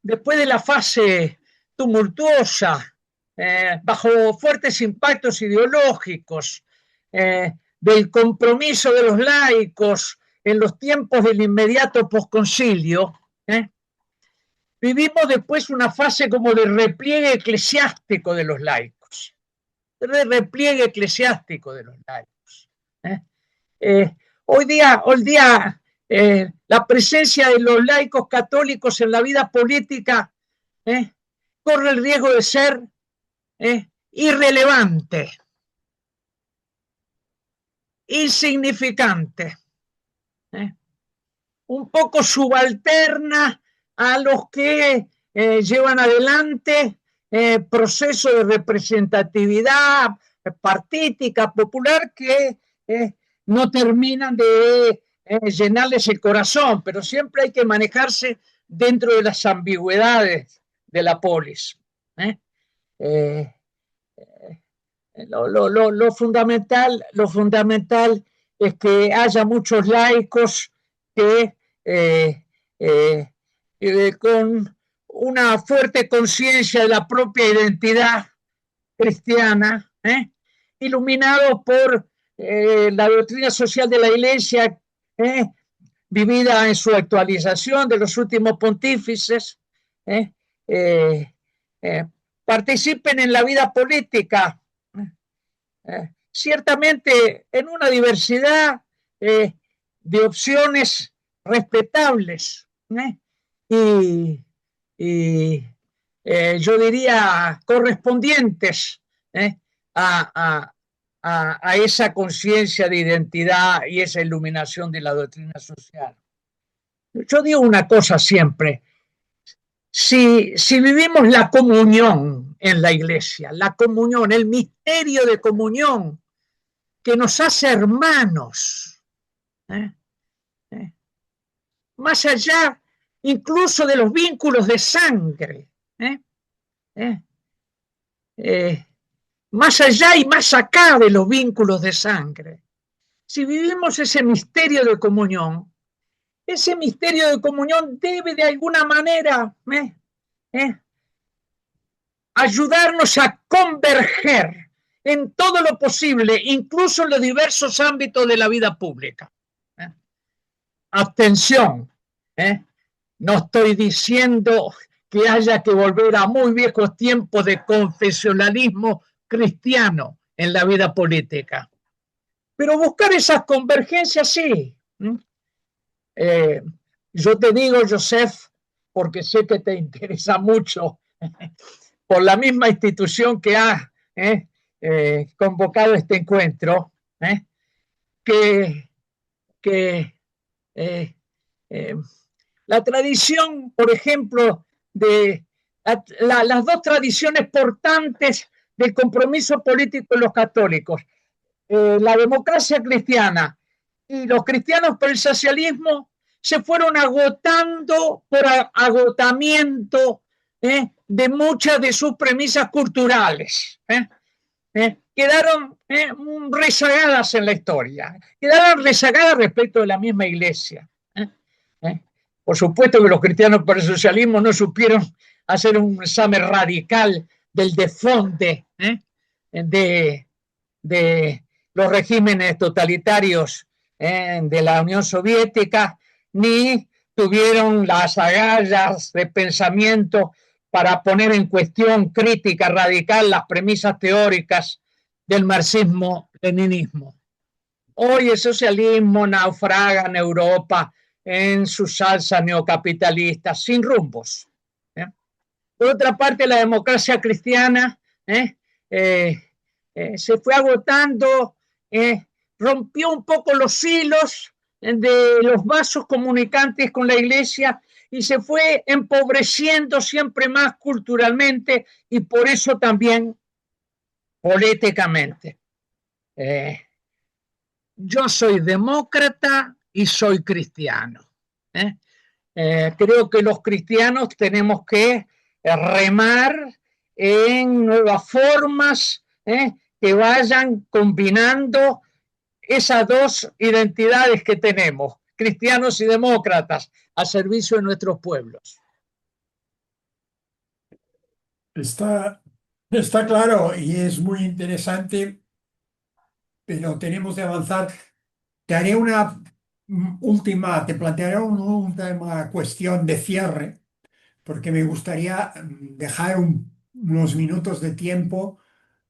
Speaker 2: Después de la fase tumultuosa, bajo fuertes impactos ideológicos, del compromiso de los laicos en los tiempos del inmediato posconcilio, vivimos después una fase como de repliegue eclesiástico de los laicos, de repliegue eclesiástico de los laicos. Hoy día la presencia de los laicos católicos en la vida política corre el riesgo de ser irrelevante, insignificante, un poco subalterna a los que llevan adelante procesos de representatividad partítica, popular, que no terminan de llenarles el corazón, pero siempre hay que manejarse dentro de las ambigüedades de la polis. Lo fundamental es que haya muchos laicos que con una fuerte conciencia de la propia identidad cristiana, iluminados por la doctrina social de la Iglesia, vivida en su actualización de los últimos pontífices, participen en la vida política, ciertamente en una diversidad de opciones respetables y yo diría correspondientes a esa conciencia de identidad y esa iluminación de la doctrina social. Yo digo una cosa siempre, si vivimos la comunión en la iglesia, la comunión, el misterio de comunión que nos hace hermanos, más allá incluso de los vínculos de sangre, más allá y más acá de los vínculos de sangre. Si vivimos ese misterio de comunión, ese misterio de comunión debe de alguna manera ayudarnos a converger en todo lo posible, incluso en los diversos ámbitos de la vida pública. Abstención. No estoy diciendo que haya que volver a muy viejos tiempos de confesionalismo cristiano en la vida política. Pero buscar esas convergencias sí. Yo te digo, Joseph, porque sé que te interesa mucho, por la misma institución que ha convocado este encuentro, que la tradición, por ejemplo, de las dos tradiciones portantes del compromiso político de los católicos, la democracia cristiana y los cristianos por el socialismo, se fueron agotando por agotamiento de muchas de sus premisas culturales. Quedaron rezagadas en la historia, quedaron rezagadas respecto de la misma iglesia. Por supuesto que los cristianos por el socialismo no supieron hacer un examen radical del desfonde de los regímenes totalitarios de la Unión Soviética, ni tuvieron las agallas de pensamiento para poner en cuestión crítica radical las premisas teóricas del marxismo-leninismo. Hoy el socialismo naufraga en Europa en su salsa neocapitalista, sin rumbos. Por otra parte, la democracia cristiana se fue agotando, rompió un poco los hilos de los vasos comunicantes con la iglesia y se fue empobreciendo siempre más culturalmente y por eso también políticamente. Yo soy demócrata y soy cristiano. Creo que los cristianos tenemos que remar en nuevas formas que vayan combinando esas dos identidades que tenemos, cristianos y demócratas, a servicio de nuestros pueblos.
Speaker 1: Está claro y es muy interesante, pero tenemos que avanzar. Te haré te plantearé una última cuestión de cierre, porque me gustaría dejar unos minutos de tiempo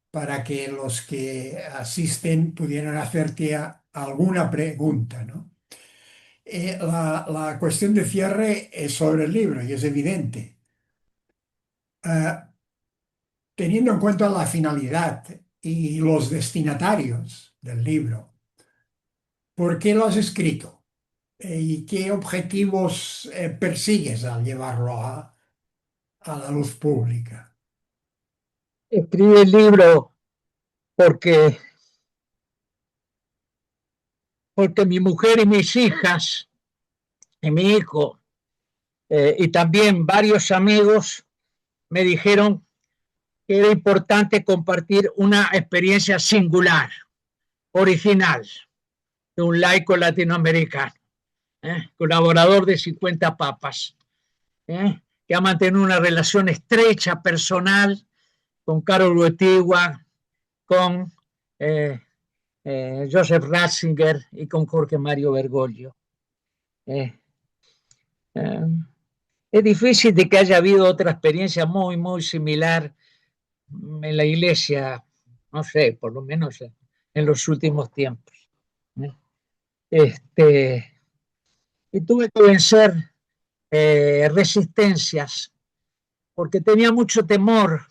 Speaker 1: para que los que asisten pudieran hacerte alguna pregunta, ¿no? La cuestión de cierre es sobre el libro y es evidente. Teniendo en cuenta la finalidad y los destinatarios del libro, ¿por qué lo has escrito? ¿Y qué objetivos persigues al llevarlo a la luz pública?
Speaker 2: Escribí el libro porque mi mujer y mis hijas y mi hijo y también varios amigos me dijeron que era importante compartir una experiencia singular, original, de un laico latinoamericano, colaborador de 50 papas, que ha mantenido una relación estrecha, personal, con Karol Wojtyła, con Joseph Ratzinger y con Jorge Mario Bergoglio. Es difícil de que haya habido otra experiencia muy, muy similar en la iglesia, no sé, por lo menos en los últimos tiempos. Y tuve que vencer resistencias, porque tenía mucho temor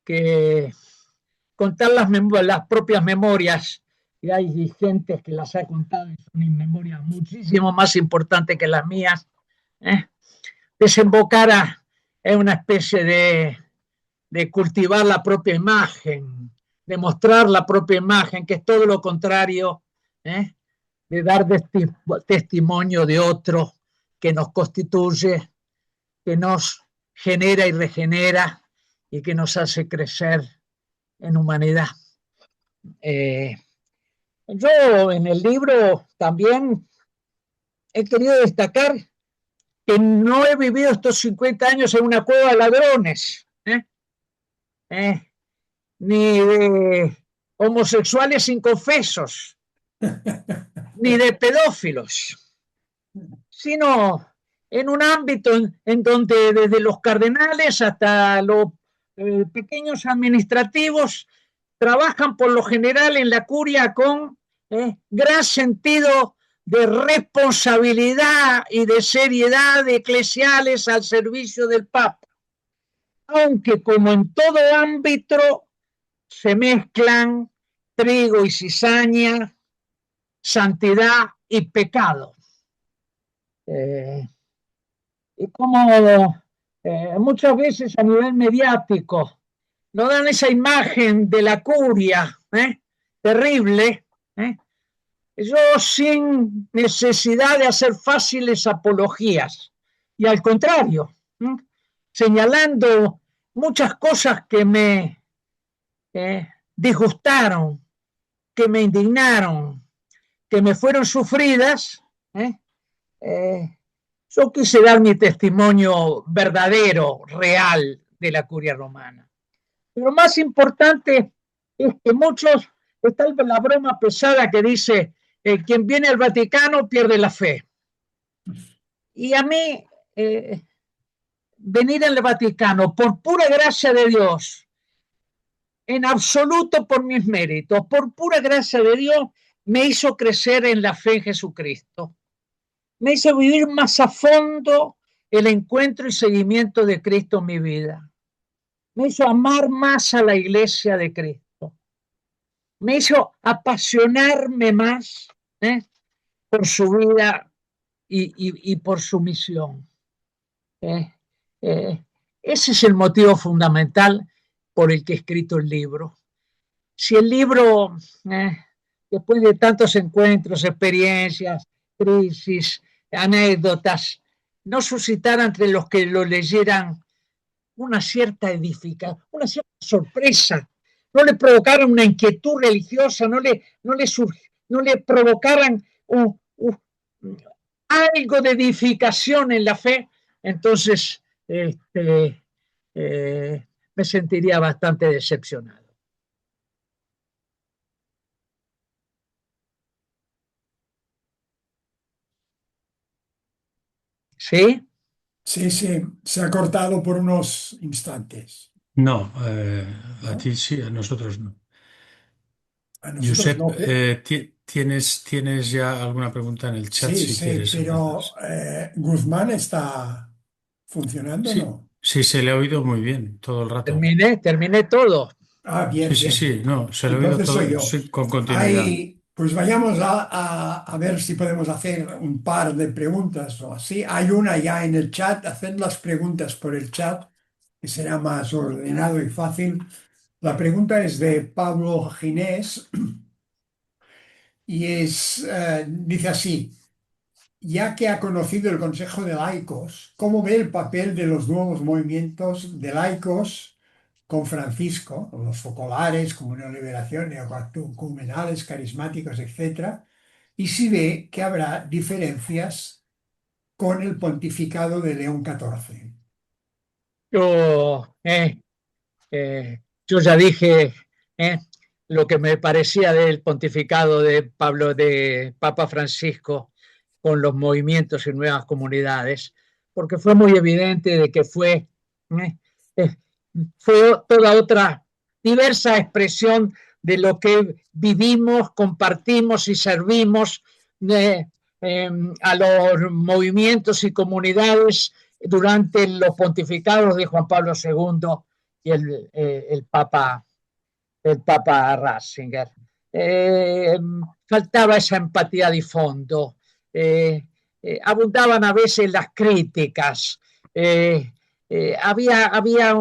Speaker 2: que contar las propias memorias, y hay gente que las ha contado y son memorias muchísimo más importantes que las mías, desembocara en una especie de cultivar la propia imagen, de mostrar la propia imagen, que es todo lo contrario, de dar testimonio de otro que nos constituye, que nos genera y regenera y que nos hace crecer en humanidad. Yo en el libro también he querido destacar que no he vivido estos 50 años en una cueva de ladrones, ni de homosexuales inconfesos, ni de pedófilos, sino en un ámbito en donde desde los cardenales hasta los pequeños administrativos trabajan por lo general en la curia con gran sentido de responsabilidad y de seriedad eclesiales al servicio del Papa. Aunque como en todo ámbito se mezclan trigo y cizaña, santidad y pecado. Y como muchas veces a nivel mediático nos dan esa imagen de la curia terrible, yo sin necesidad de hacer fáciles apologías, y al contrario, señalando muchas cosas que me disgustaron, que me indignaron, que me fueron sufridas, yo quise dar mi testimonio verdadero, real de la curia romana. Pero más importante es que muchos, está la broma pesada que dice, quien viene al Vaticano pierde la fe. Y a mí, venir al Vaticano por pura gracia de Dios, en absoluto por mis méritos, por pura gracia de Dios, me hizo crecer en la fe en Jesucristo. Me hizo vivir más a fondo el encuentro y seguimiento de Cristo en mi vida. Me hizo amar más a la iglesia de Cristo. Me hizo apasionarme más por su vida y por su misión. Ese es el motivo fundamental por el que he escrito el libro. Si el libro, después de tantos encuentros, experiencias, crisis, anécdotas, no suscitara entre los que lo leyeran una cierta edificación, una cierta sorpresa, no le provocaran una inquietud religiosa, no le provocaran algo de edificación en la fe, entonces me sentiría bastante decepcionado. ¿Sí?
Speaker 1: Sí, sí, se ha cortado por unos instantes.
Speaker 3: No, a
Speaker 1: ¿No?
Speaker 3: ti sí, a nosotros no.
Speaker 1: A nosotros
Speaker 3: Josep,
Speaker 1: no.
Speaker 3: ¿tienes ya alguna pregunta en el chat
Speaker 1: Sí,
Speaker 3: si
Speaker 1: sí,
Speaker 3: quieres
Speaker 1: pero
Speaker 3: hacerlas?
Speaker 1: Guzmán está funcionando,
Speaker 3: Sí,
Speaker 1: ¿no?
Speaker 3: sí, se le ha oído muy bien todo el rato.
Speaker 2: Terminé todo.
Speaker 1: Ah,
Speaker 3: Sí,
Speaker 1: bien,
Speaker 3: sí,
Speaker 1: bien,
Speaker 3: sí,
Speaker 1: bien.
Speaker 3: no, se le ha oído
Speaker 1: Entonces soy
Speaker 3: todo
Speaker 1: yo.
Speaker 3: sí, con continuidad.
Speaker 1: Hay, pues vayamos a ver si podemos hacer un par de preguntas o así. Hay una ya en el chat. Haced las preguntas por el chat, que será más ordenado y fácil. La pregunta es de Pablo Ginés y dice así. Ya que ha conocido el Consejo de Laicos, ¿cómo ve el papel de los nuevos movimientos de laicos con Francisco, los focolares, Comunión Liberación, neocatecumenales, carismáticos, etcétera? Y si ve que habrá diferencias con el pontificado de León XIV.
Speaker 2: Yo, yo ya dije eh, lo que me parecía del pontificado de Papa Francisco con los movimientos y nuevas comunidades, porque fue muy evidente de que eh, eh, fue toda otra diversa expresión de lo que vivimos, compartimos y servimos a los movimientos y comunidades durante los pontificados de Juan Pablo II y el Papa Ratzinger. Faltaba esa empatía de fondo, abundaban a veces las críticas, había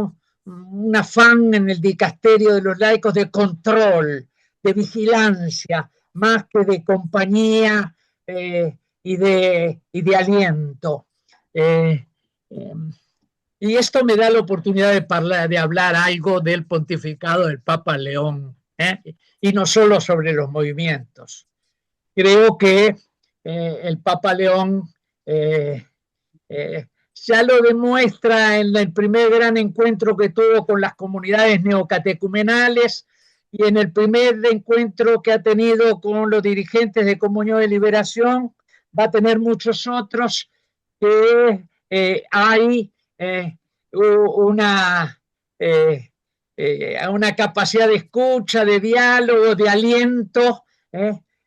Speaker 2: un afán en el dicasterio de los laicos de control, de vigilancia, más que de compañía y de aliento. Y esto me da la oportunidad de hablar algo del pontificado del Papa León, y no solo sobre los movimientos. Creo que el Papa León ya lo demuestra en el primer gran encuentro que tuvo con las comunidades neocatecumenales y en el primer encuentro que ha tenido con los dirigentes de Comunión de Liberación. Va a tener muchos otros, que hay una, una capacidad de escucha, de diálogo, de aliento,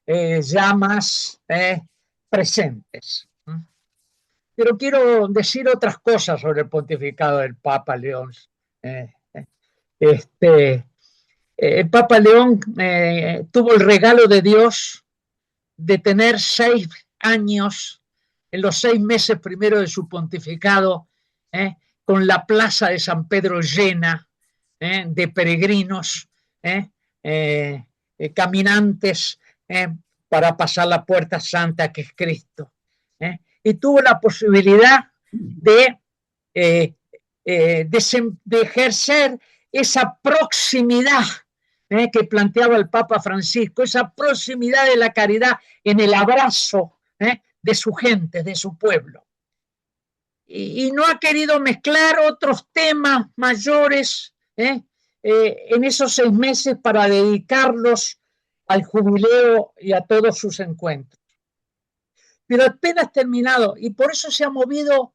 Speaker 2: ya más presentes. Pero quiero decir otras cosas sobre el pontificado del Papa León. El Papa León tuvo el regalo de Dios de tener 6 años, en los 6 meses primero de su pontificado, con la plaza de San Pedro llena de peregrinos, caminantes, para pasar la puerta santa que es Cristo. Y tuvo la posibilidad de ejercer esa proximidad que planteaba el Papa Francisco, esa proximidad de la caridad en el abrazo de su gente, de su pueblo. Y no ha querido mezclar otros temas mayores en esos 6 meses para dedicarlos al jubileo y a todos sus encuentros. Pero apenas terminado, y por eso se ha movido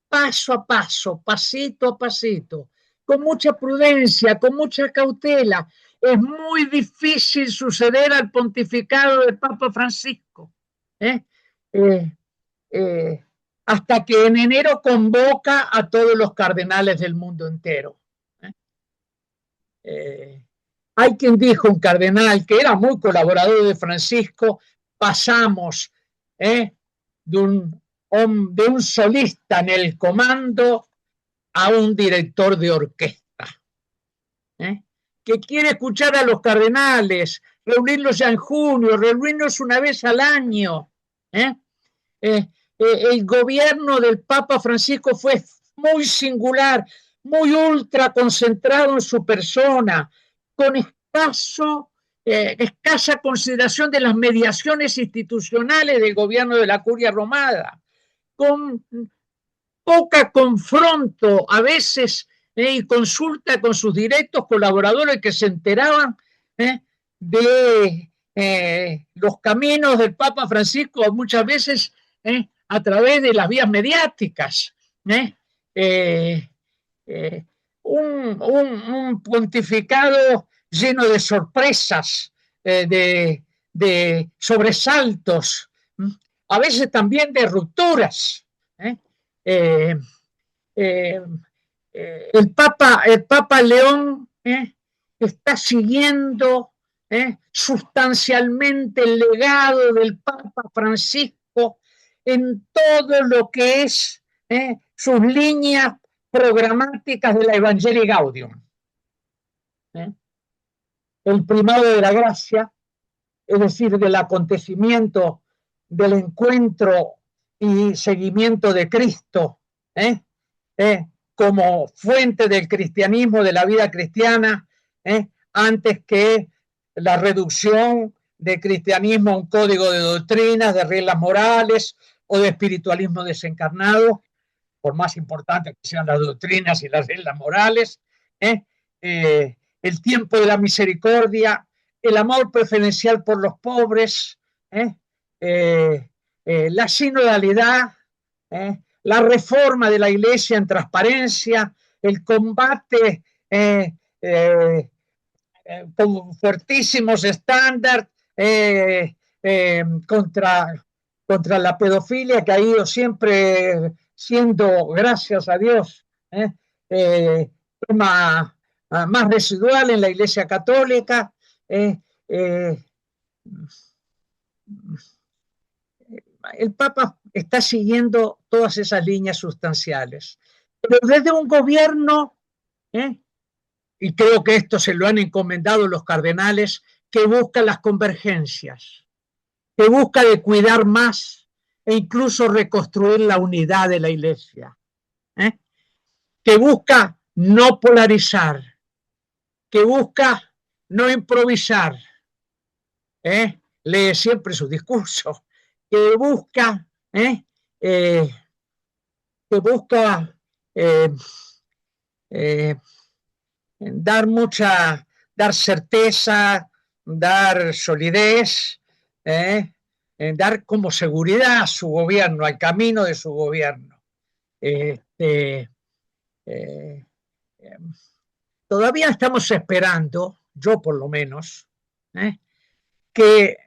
Speaker 2: paso a paso, pasito a pasito, con mucha prudencia, con mucha cautela. Es muy difícil suceder al pontificado del Papa Francisco, hasta que en enero convoca a todos los cardenales del mundo entero. Hay quien dijo, un cardenal que era muy colaborador de Francisco, pasamos de un solista en el comando a un director de orquesta, que quiere escuchar a los cardenales, reunirlos ya en junio, reunirnos una vez al año. El gobierno del Papa Francisco fue muy singular, muy ultra concentrado en su persona, con escasa consideración de las mediaciones institucionales del gobierno de la Curia Romana, con poca confronto a veces y consulta con sus directos colaboradores que se enteraban de los caminos del Papa Francisco muchas veces a través de las vías mediáticas. Un pontificado lleno de sorpresas, de sobresaltos, a veces también de rupturas. El Papa León está siguiendo sustancialmente el legado del Papa Francisco en todo lo que es sus líneas programáticas de la Evangelii Gaudium. El primado de la gracia, es decir, del acontecimiento, del encuentro y seguimiento de Cristo como fuente del cristianismo, de la vida cristiana, antes que la reducción del cristianismo a un código de doctrinas, de reglas morales o de espiritualismo desencarnado, por más importantes que sean las doctrinas y las reglas morales, el tiempo de la misericordia, el amor preferencial por los pobres, la sinodalidad, la reforma de la Iglesia en transparencia, el combate con fuertísimos estándares contra la pedofilia, que ha ido siempre siendo, gracias a Dios, tema más residual en la Iglesia Católica. El Papa está siguiendo todas esas líneas sustanciales, pero desde un gobierno, y creo que esto se lo han encomendado los cardenales, que busca las convergencias, que busca de cuidar más e incluso reconstruir la unidad de la Iglesia. que busca no polarizar, que busca no improvisar, lee siempre su discurso, que busca, eh, que busca eh, eh, dar certeza, dar solidez, dar como seguridad a su gobierno, al camino de su gobierno. Todavía estamos esperando, yo por lo menos, que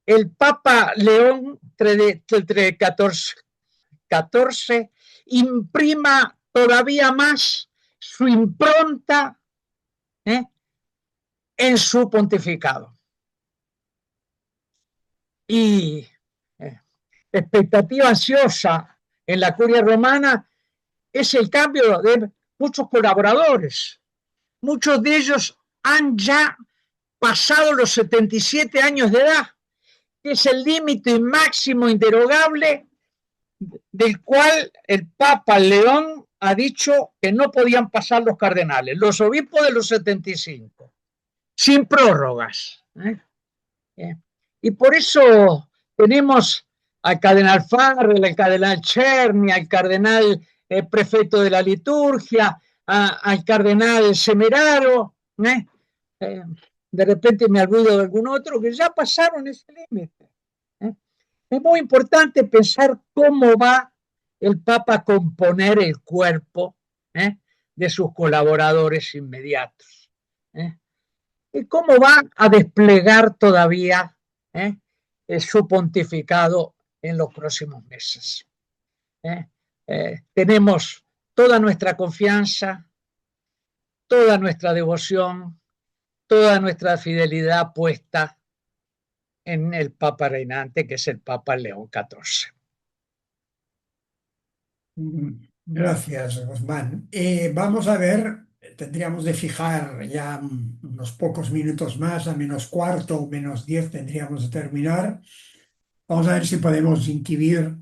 Speaker 2: el Papa León XIV imprima todavía más su impronta en su pontificado. Y expectativa ansiosa en la curia romana es el cambio de muchos colaboradores. Muchos de ellos han ya pasado los 77 años de edad, que es el límite máximo inderogable del cual el Papa León ha dicho que no podían pasar los cardenales, los obispos de los 75, sin prórrogas. Y por eso tenemos al cardenal Farrell, al cardenal Czerny, al cardenal prefecto de la liturgia, al cardenal Semeraro, de repente me olvido de algún otro que ya pasaron ese límite. Es muy importante pensar cómo va el Papa a componer el cuerpo de sus colaboradores inmediatos. Y cómo va a desplegar todavía su pontificado en los próximos meses. Tenemos toda nuestra confianza, toda nuestra devoción, toda nuestra fidelidad puesta en el Papa reinante, que es el Papa León XIV.
Speaker 1: Gracias, Guzmán. Vamos a ver, tendríamos de fijar ya unos pocos minutos más, a -4 o -10 tendríamos de terminar. Vamos a ver si podemos incluir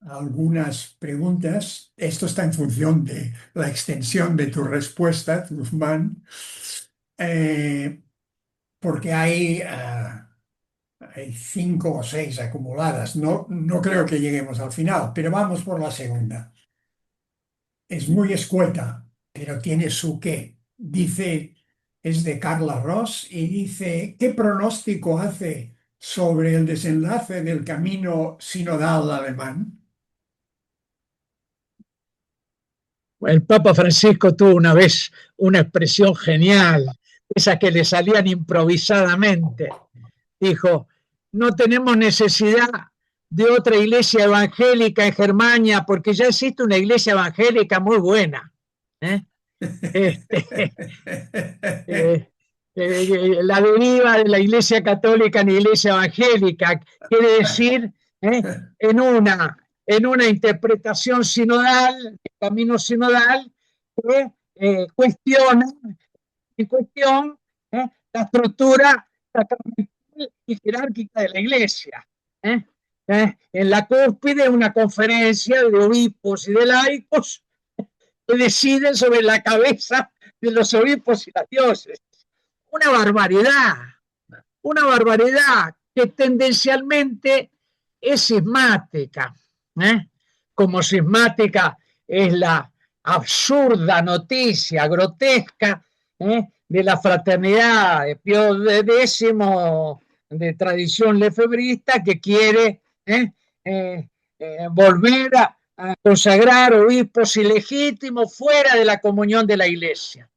Speaker 1: algunas preguntas. Esto está en función de la extensión de tu respuesta, Guzmán, porque hay 5 o 6 acumuladas. No creo que lleguemos al final, pero vamos por la segunda. Es muy escueta, pero tiene su qué. Dice, es de Carla Ross y dice, ¿qué pronóstico hace sobre el desenlace del camino sinodal alemán?
Speaker 2: El Papa Francisco tuvo una vez una expresión genial, esas que le salían improvisadamente. Dijo, no tenemos necesidad de otra iglesia evangélica en Germania porque ya existe una iglesia evangélica muy buena. La deriva de la iglesia católica en iglesia evangélica quiere decir en una interpretación sinodal, camino sinodal, que cuestiona la estructura sacramental y jerárquica de la iglesia. En la cúspide una conferencia de obispos y de laicos que deciden sobre la cabeza de los obispos y las diócesis. Una barbaridad que tendencialmente es cismática, como cismática es la absurda noticia grotesca de la fraternidad de Pío X de tradición lefebrista que quiere volver a consagrar obispos ilegítimos fuera de la comunión de la iglesia.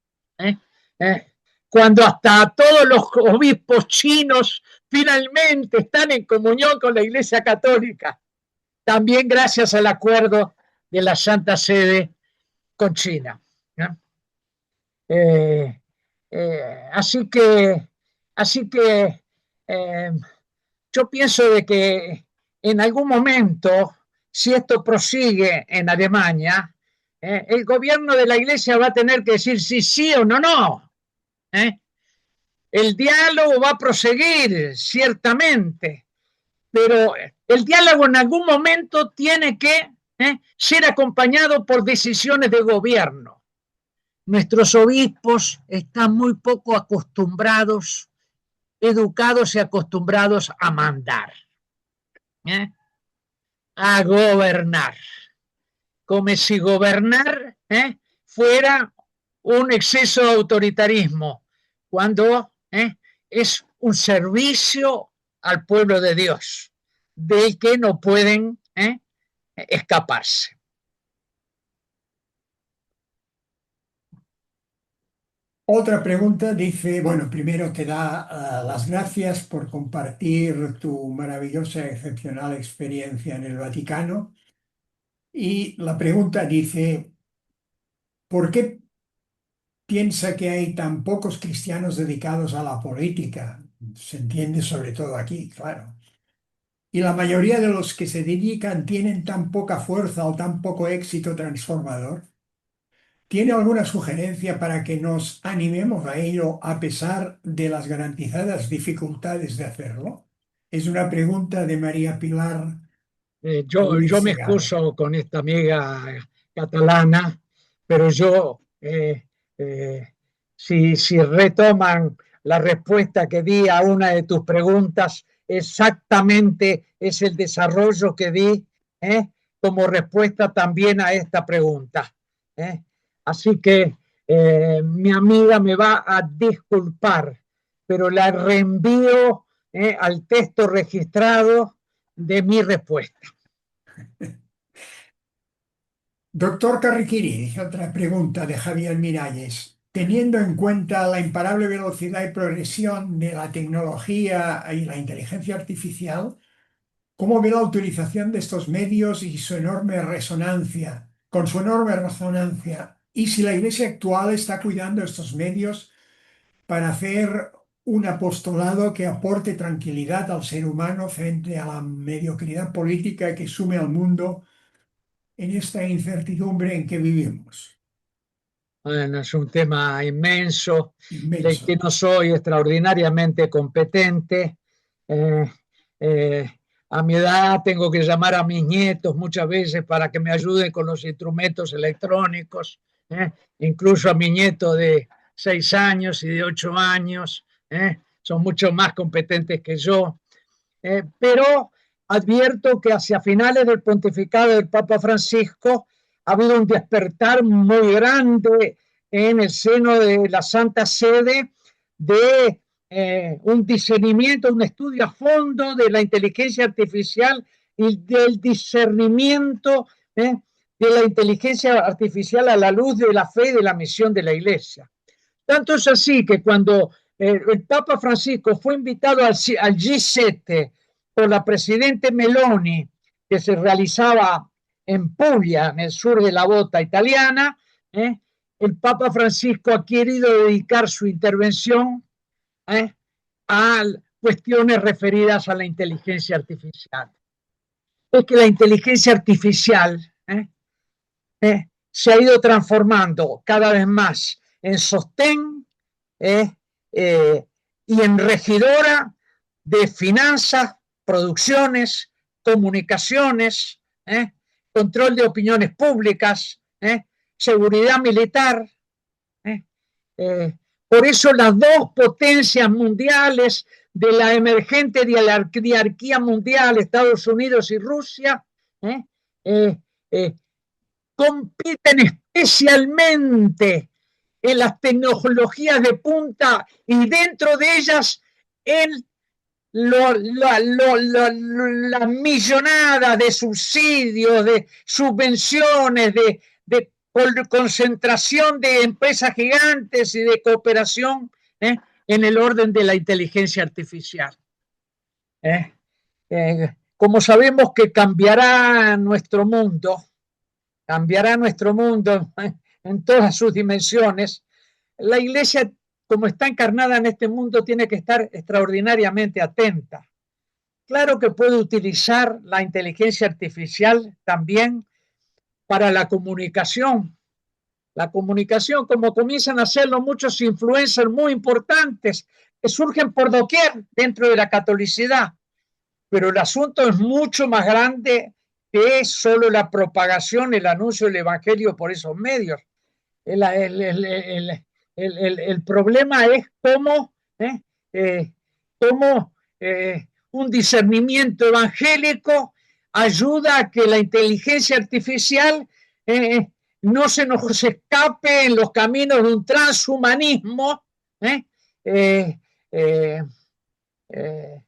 Speaker 2: Cuando hasta todos los obispos chinos finalmente están en comunión con la Iglesia Católica, también gracias al acuerdo de la Santa Sede con China. Así que yo pienso de que en algún momento, si esto prosigue en Alemania, el gobierno de la Iglesia va a tener que decir si sí o no. El diálogo va a proseguir, ciertamente, pero el diálogo en algún momento tiene que ser acompañado por decisiones de gobierno. Nuestros obispos están muy poco acostumbrados, educados y acostumbrados a mandar, a gobernar, como si gobernar fuera un exceso de autoritarismo, cuando es un servicio al pueblo de Dios, del que no pueden escaparse.
Speaker 1: Otra pregunta dice, bueno, primero te da las gracias por compartir tu maravillosa y excepcional experiencia en el Vaticano. Y la pregunta dice, ¿por qué piensa que hay tan pocos cristianos dedicados a la política? Se entiende sobre todo aquí, claro. Y la mayoría de los que se dedican tienen tan poca fuerza o tan poco éxito transformador. ¿Tiene alguna sugerencia para que nos animemos a ello a pesar de las garantizadas dificultades de hacerlo? Es una pregunta de María Pilar
Speaker 2: Yo me
Speaker 1: Segado.
Speaker 2: excuso con esta amiga catalana, pero si retoman la respuesta que di a una de tus preguntas, exactamente es el desarrollo que di como respuesta también a esta pregunta. Así que mi amiga me va a disculpar, pero la reenvío al texto registrado de mi respuesta.
Speaker 1: Doctor Carriquiri, dice otra pregunta de Javier Miralles. Teniendo en cuenta la imparable velocidad y progresión de la tecnología y la inteligencia artificial, ¿cómo ve la utilización de estos medios y su enorme resonancia, con su enorme resonancia? Y si la Iglesia actual está cuidando estos medios para hacer un apostolado que aporte tranquilidad al ser humano frente a la mediocridad política que sume al mundo en esta incertidumbre en que vivimos.
Speaker 2: Bueno, es un tema inmenso, del
Speaker 1: Inmenso.
Speaker 2: que no soy extraordinariamente competente. Eh, eh, a mi edad tengo que llamar a mis nietos muchas veces para que me ayuden con los instrumentos electrónicos, incluso a mi nieto de 6 años y de 8 años, son mucho más competentes que yo. Pero advierto que hacia finales del pontificado del Papa Francisco ha habido un despertar muy grande en el seno de la Santa Sede de un discernimiento, un estudio a fondo de la inteligencia artificial y del discernimiento de la inteligencia artificial a la luz de la fe y de la misión de la Iglesia. Tanto es así que cuando el Papa Francisco fue invitado al G7 por la presidente Meloni, que se realizaba en Puglia, en el sur de la bota italiana, el Papa Francisco ha querido dedicar su intervención a cuestiones referidas a la inteligencia artificial. Es que la inteligencia artificial se ha ido transformando cada vez más en sostén y en regidora de finanzas, producciones, comunicaciones, control de opiniones públicas, seguridad militar. Por eso las dos potencias mundiales de la emergente diarquía mundial, Estados Unidos y Rusia, compiten especialmente en las tecnologías de punta y dentro de ellas en la millonada de subsidios, de subvenciones, de concentración de empresas gigantes y de cooperación en el orden de la inteligencia artificial. Como sabemos que cambiará nuestro mundo en todas sus dimensiones, la Iglesia, como está encarnada en este mundo, tiene que estar extraordinariamente atenta. Claro que puede utilizar la inteligencia artificial también para la comunicación. La comunicación, como comienzan a hacerlo muchos influencers muy importantes que surgen por doquier dentro de la catolicidad. Pero el asunto es mucho más grande que es solo la propagación, el anuncio del Evangelio por esos medios. El problema es cómo un discernimiento evangélico ayuda a que la inteligencia artificial no se nos escape en los caminos de un transhumanismo eh, eh, eh,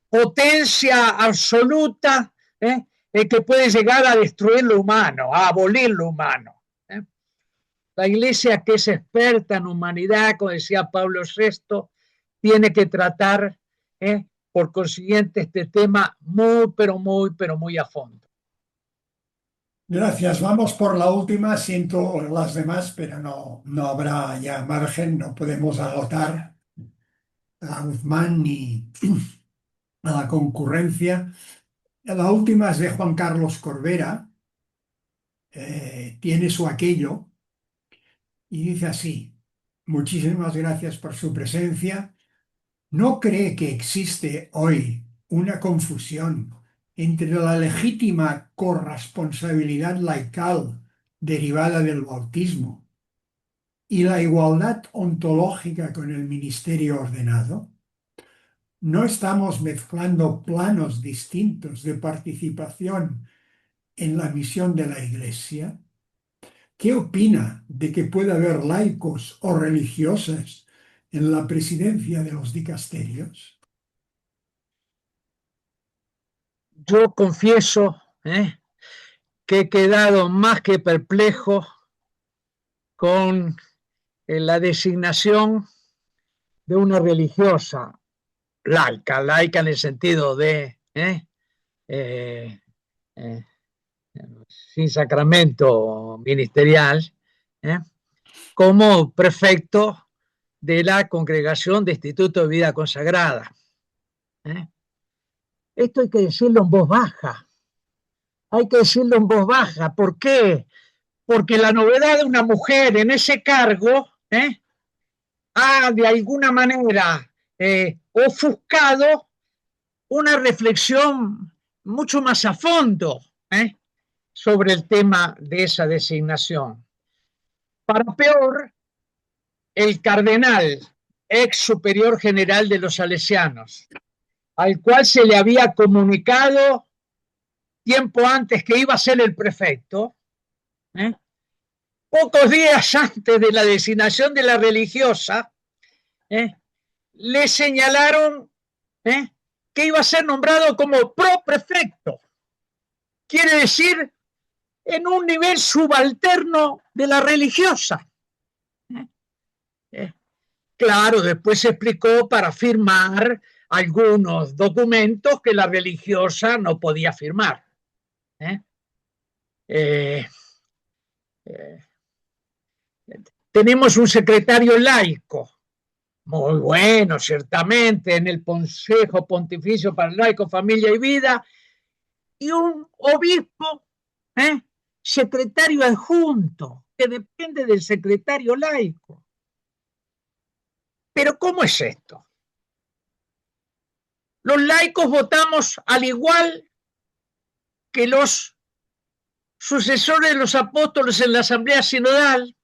Speaker 2: potencia absoluta que puede llegar a destruir lo humano, a abolir lo humano. La iglesia, que es experta en humanidad, como decía Pablo VI, tiene que tratar, por consiguiente, este tema muy, pero muy a fondo.
Speaker 1: Gracias. Vamos por la última. Siento las demás, pero no habrá ya margen. No podemos agotar a Guzmán ni a la concurrencia. La última es de Juan Carlos Corbera. Tiene su aquello y dice así: muchísimas gracias por su presencia. ¿No cree que existe hoy una confusión entre la legítima corresponsabilidad laical derivada del bautismo y la igualdad ontológica con el ministerio ordenado? ¿No estamos mezclando planos distintos de participación en la misión de la Iglesia? ¿Qué opina de que pueda haber laicos o religiosas en la presidencia de los dicasterios?
Speaker 2: Yo confieso que he quedado más que perplejo con la designación de una religiosa laica en el sentido de sin sacramento ministerial, como prefecto de la Congregación de Instituto de Vida Consagrada. Esto hay que decirlo en voz baja. Hay que decirlo en voz baja. ¿Por qué? Porque la novedad de una mujer en ese cargo ha de alguna manera ofuscado una reflexión mucho más a fondo sobre el tema de esa designación. Para peor, el cardenal, ex superior general de los salesianos, al cual se le había comunicado tiempo antes que iba a ser el prefecto, pocos días antes de la designación de la religiosa, le señalaron que iba a ser nombrado como proprefecto. Quiere decir, en un nivel subalterno de la religiosa. Claro, después se explicó para firmar algunos documentos que la religiosa no podía firmar. Tenemos un secretario laico, muy bueno, ciertamente, en el Consejo Pontificio para el Laico, Familia y Vida, y un obispo, secretario adjunto, que depende del secretario laico. Pero ¿cómo es esto? Los laicos votamos al igual que los sucesores de los apóstoles en la Asamblea Sinodal,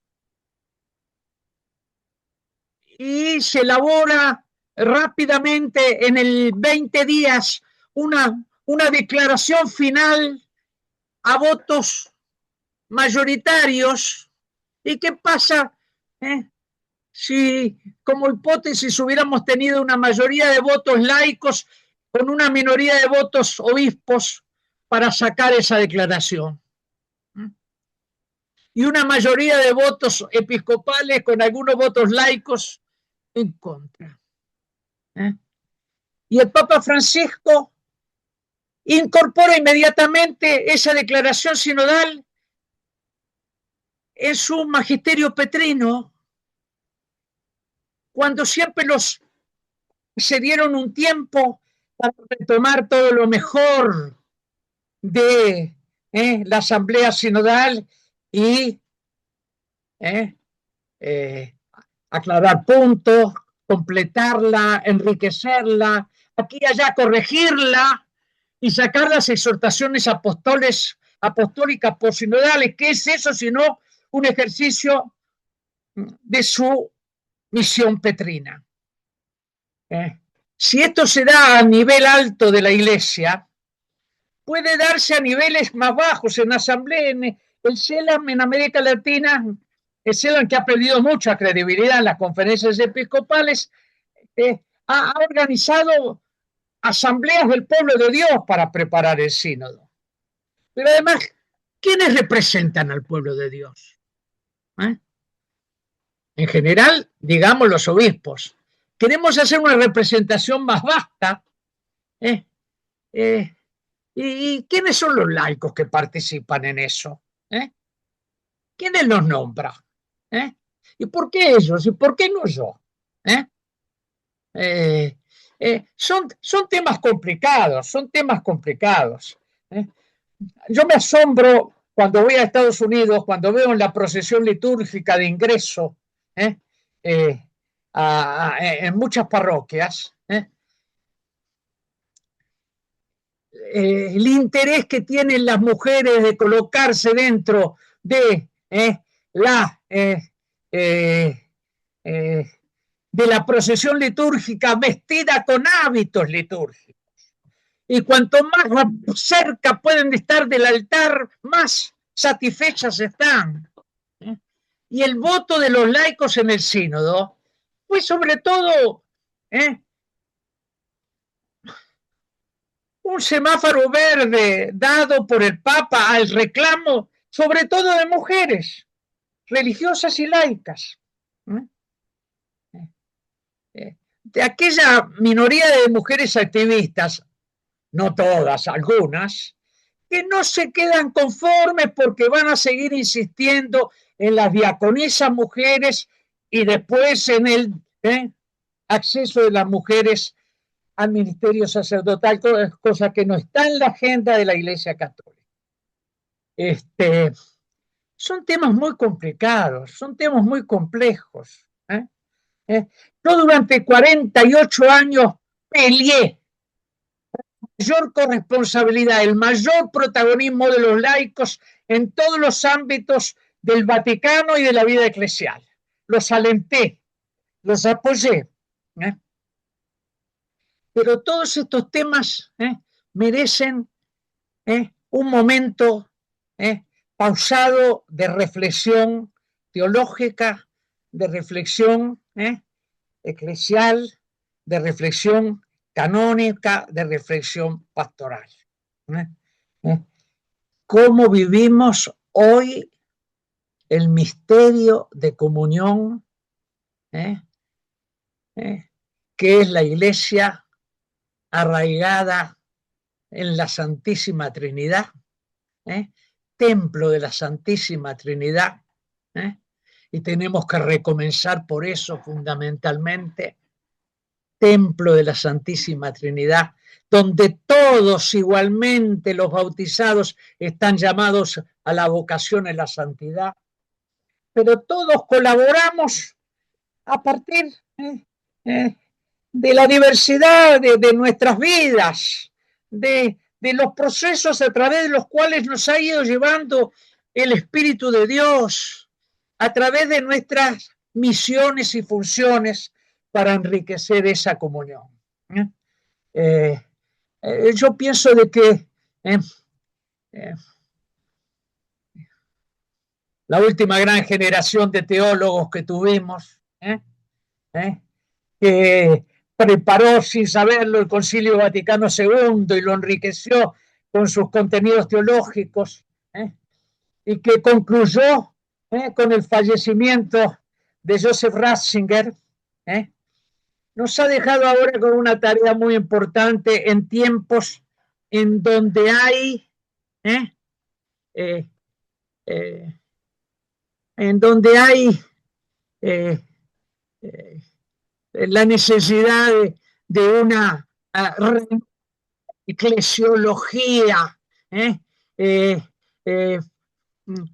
Speaker 2: y se elabora rápidamente en el 20 días una declaración final a votos mayoritarios. ¿Y qué pasa si, como hipótesis, hubiéramos tenido una mayoría de votos laicos con una minoría de votos obispos para sacar esa declaración? Y una mayoría de votos episcopales con algunos votos laicos en contra. Y el Papa Francisco incorpora inmediatamente esa declaración sinodal en su magisterio petrino, cuando siempre se dieron un tiempo para retomar todo lo mejor de la Asamblea Sinodal y aclarar puntos, completarla, enriquecerla, aquí y allá corregirla, y sacar las exhortaciones apostólicas posinodales. ¿Qué es eso sino un ejercicio de su misión petrina? Si esto se da a nivel alto de la Iglesia, puede darse a niveles más bajos, en asamblea, en el CELAM en América Latina, el CELAM, que ha perdido mucha credibilidad en las conferencias episcopales, ha organizado asambleas del pueblo de Dios para preparar el sínodo. Pero además, ¿quiénes representan al pueblo de Dios? En general, digamos, los obispos. Queremos hacer una representación más vasta. ¿Y quiénes son los laicos que participan en eso? ¿Quiénes los nombra? ¿Y por qué ellos? ¿Y por qué no yo? Son temas complicados, Yo me asombro cuando voy a Estados Unidos, cuando veo en la procesión litúrgica de ingreso en muchas parroquias, el interés que tienen las mujeres de colocarse dentro de la procesión litúrgica vestida con hábitos litúrgicos. Y cuanto más cerca pueden estar del altar, más satisfechas están. Y el voto de los laicos en el sínodo fue sobre todo un semáforo verde dado por el Papa al reclamo, sobre todo de mujeres religiosas y laicas. De aquella minoría de mujeres activistas, no todas, algunas, que no se quedan conformes porque van a seguir insistiendo en las diaconisas mujeres y después en el acceso de las mujeres al ministerio sacerdotal, cosa que no está en la agenda de la Iglesia Católica. Son temas muy complicados, son temas muy complejos. Yo durante 48 años peleé mayor corresponsabilidad, el mayor protagonismo de los laicos en todos los ámbitos del Vaticano y de la vida eclesial. Los alenté, los apoyé. Pero todos estos temas merecen un momento pausado de reflexión teológica, de reflexión eclesial, de reflexión canónica, de reflexión pastoral. ¿Cómo vivimos hoy el misterio de comunión que es la Iglesia arraigada en la Santísima Trinidad, templo de la Santísima Trinidad, y tenemos que recomenzar por eso fundamentalmente, templo de la Santísima Trinidad, donde todos igualmente los bautizados están llamados a la vocación en la santidad, pero todos colaboramos a partir de la diversidad de nuestras vidas, de los procesos a través de los cuales nos ha ido llevando el Espíritu de Dios, a través de nuestras misiones y funciones para enriquecer esa comunión. Yo pienso de que la última gran generación de teólogos que tuvimos, que preparó sin saberlo el Concilio Vaticano II y lo enriqueció con sus contenidos teológicos, y que concluyó con el fallecimiento de Joseph Ratzinger, nos ha dejado ahora con una tarea muy importante en tiempos en donde hay la necesidad de una eclesiología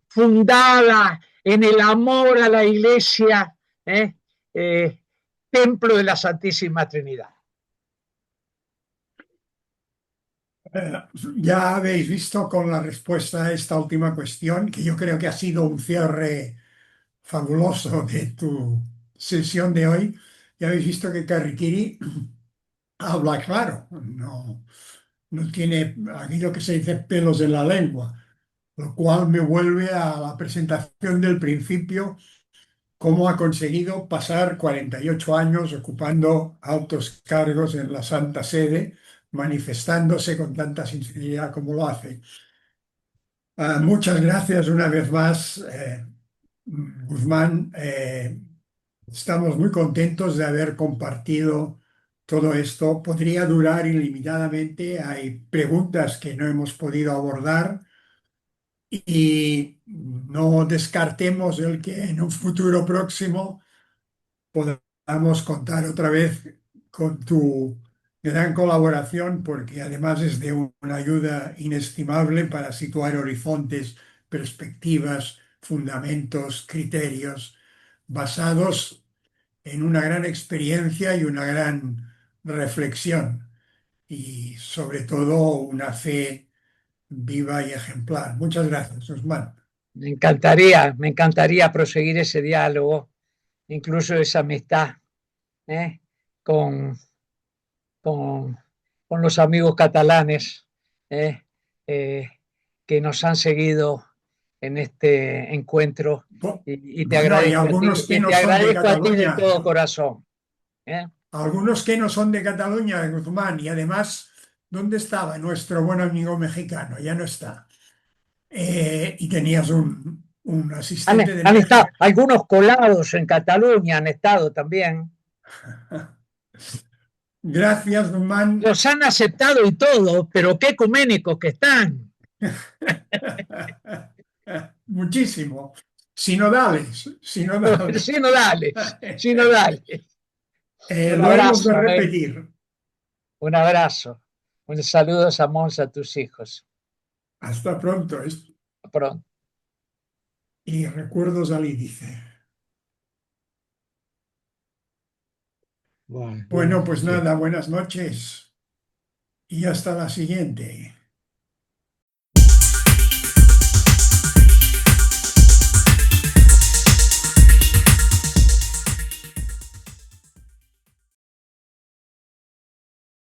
Speaker 2: fundada en el amor a la Iglesia, templo de la Santísima Trinidad.
Speaker 1: Eh, ya habéis visto con la respuesta a esta última cuestión que yo creo que ha sido un cierre fabuloso de tu sesión de hoy. Ya habéis visto que Karikiri habla claro, no tiene aquello que se dice pelos en la lengua, lo cual me vuelve a la presentación del principio, cómo ha conseguido pasar 48 años ocupando altos cargos en la Santa Sede, manifestándose con tanta sinceridad como lo hace. Muchas gracias una vez más, Guzmán. Estamos muy contentos de haber compartido todo esto. Podría durar ilimitadamente. Hay preguntas que no hemos podido abordar y no descartemos el que en un futuro próximo podamos contar otra vez con tu gran colaboración, porque además es de una ayuda inestimable para situar horizontes, perspectivas, fundamentos, criterios basados en una gran experiencia y una gran reflexión y sobre todo una fe viva y ejemplar. Muchas gracias, Osman.
Speaker 2: Me encantaría proseguir ese diálogo, incluso esa amistad, ¿eh? con, con, con los amigos catalanes, ¿eh? Eh, que nos han seguido en este encuentro y te
Speaker 1: Bueno, hay
Speaker 2: agradezco a ti,
Speaker 1: algunos que
Speaker 2: y
Speaker 1: no
Speaker 2: te
Speaker 1: son de
Speaker 2: agradezco a ti de
Speaker 1: Cataluña,
Speaker 2: todo corazón. ¿Eh?
Speaker 1: algunos que no son de Cataluña, de Guzmán, y además, ¿dónde estaba nuestro buen amigo mexicano? Ya no está. Y tenías un asistente de
Speaker 2: Han estado,
Speaker 1: viaje.
Speaker 2: algunos colados en Cataluña han estado también.
Speaker 1: Gracias, Guzmán.
Speaker 2: Los han aceptado y todo, pero qué ecuménicos que están.
Speaker 1: Muchísimo. Sinodales, sinodales.
Speaker 2: Sinodales, sinodales. Un
Speaker 1: Lo hemos de
Speaker 2: abrazo,
Speaker 1: repetir.
Speaker 2: un abrazo. Un saludo a Mons, a tus hijos.
Speaker 1: Hasta pronto.
Speaker 2: Pronto.
Speaker 1: Y recuerdos al índice.
Speaker 2: Bueno,
Speaker 1: Bueno, pues nada, buenas noches y hasta la siguiente.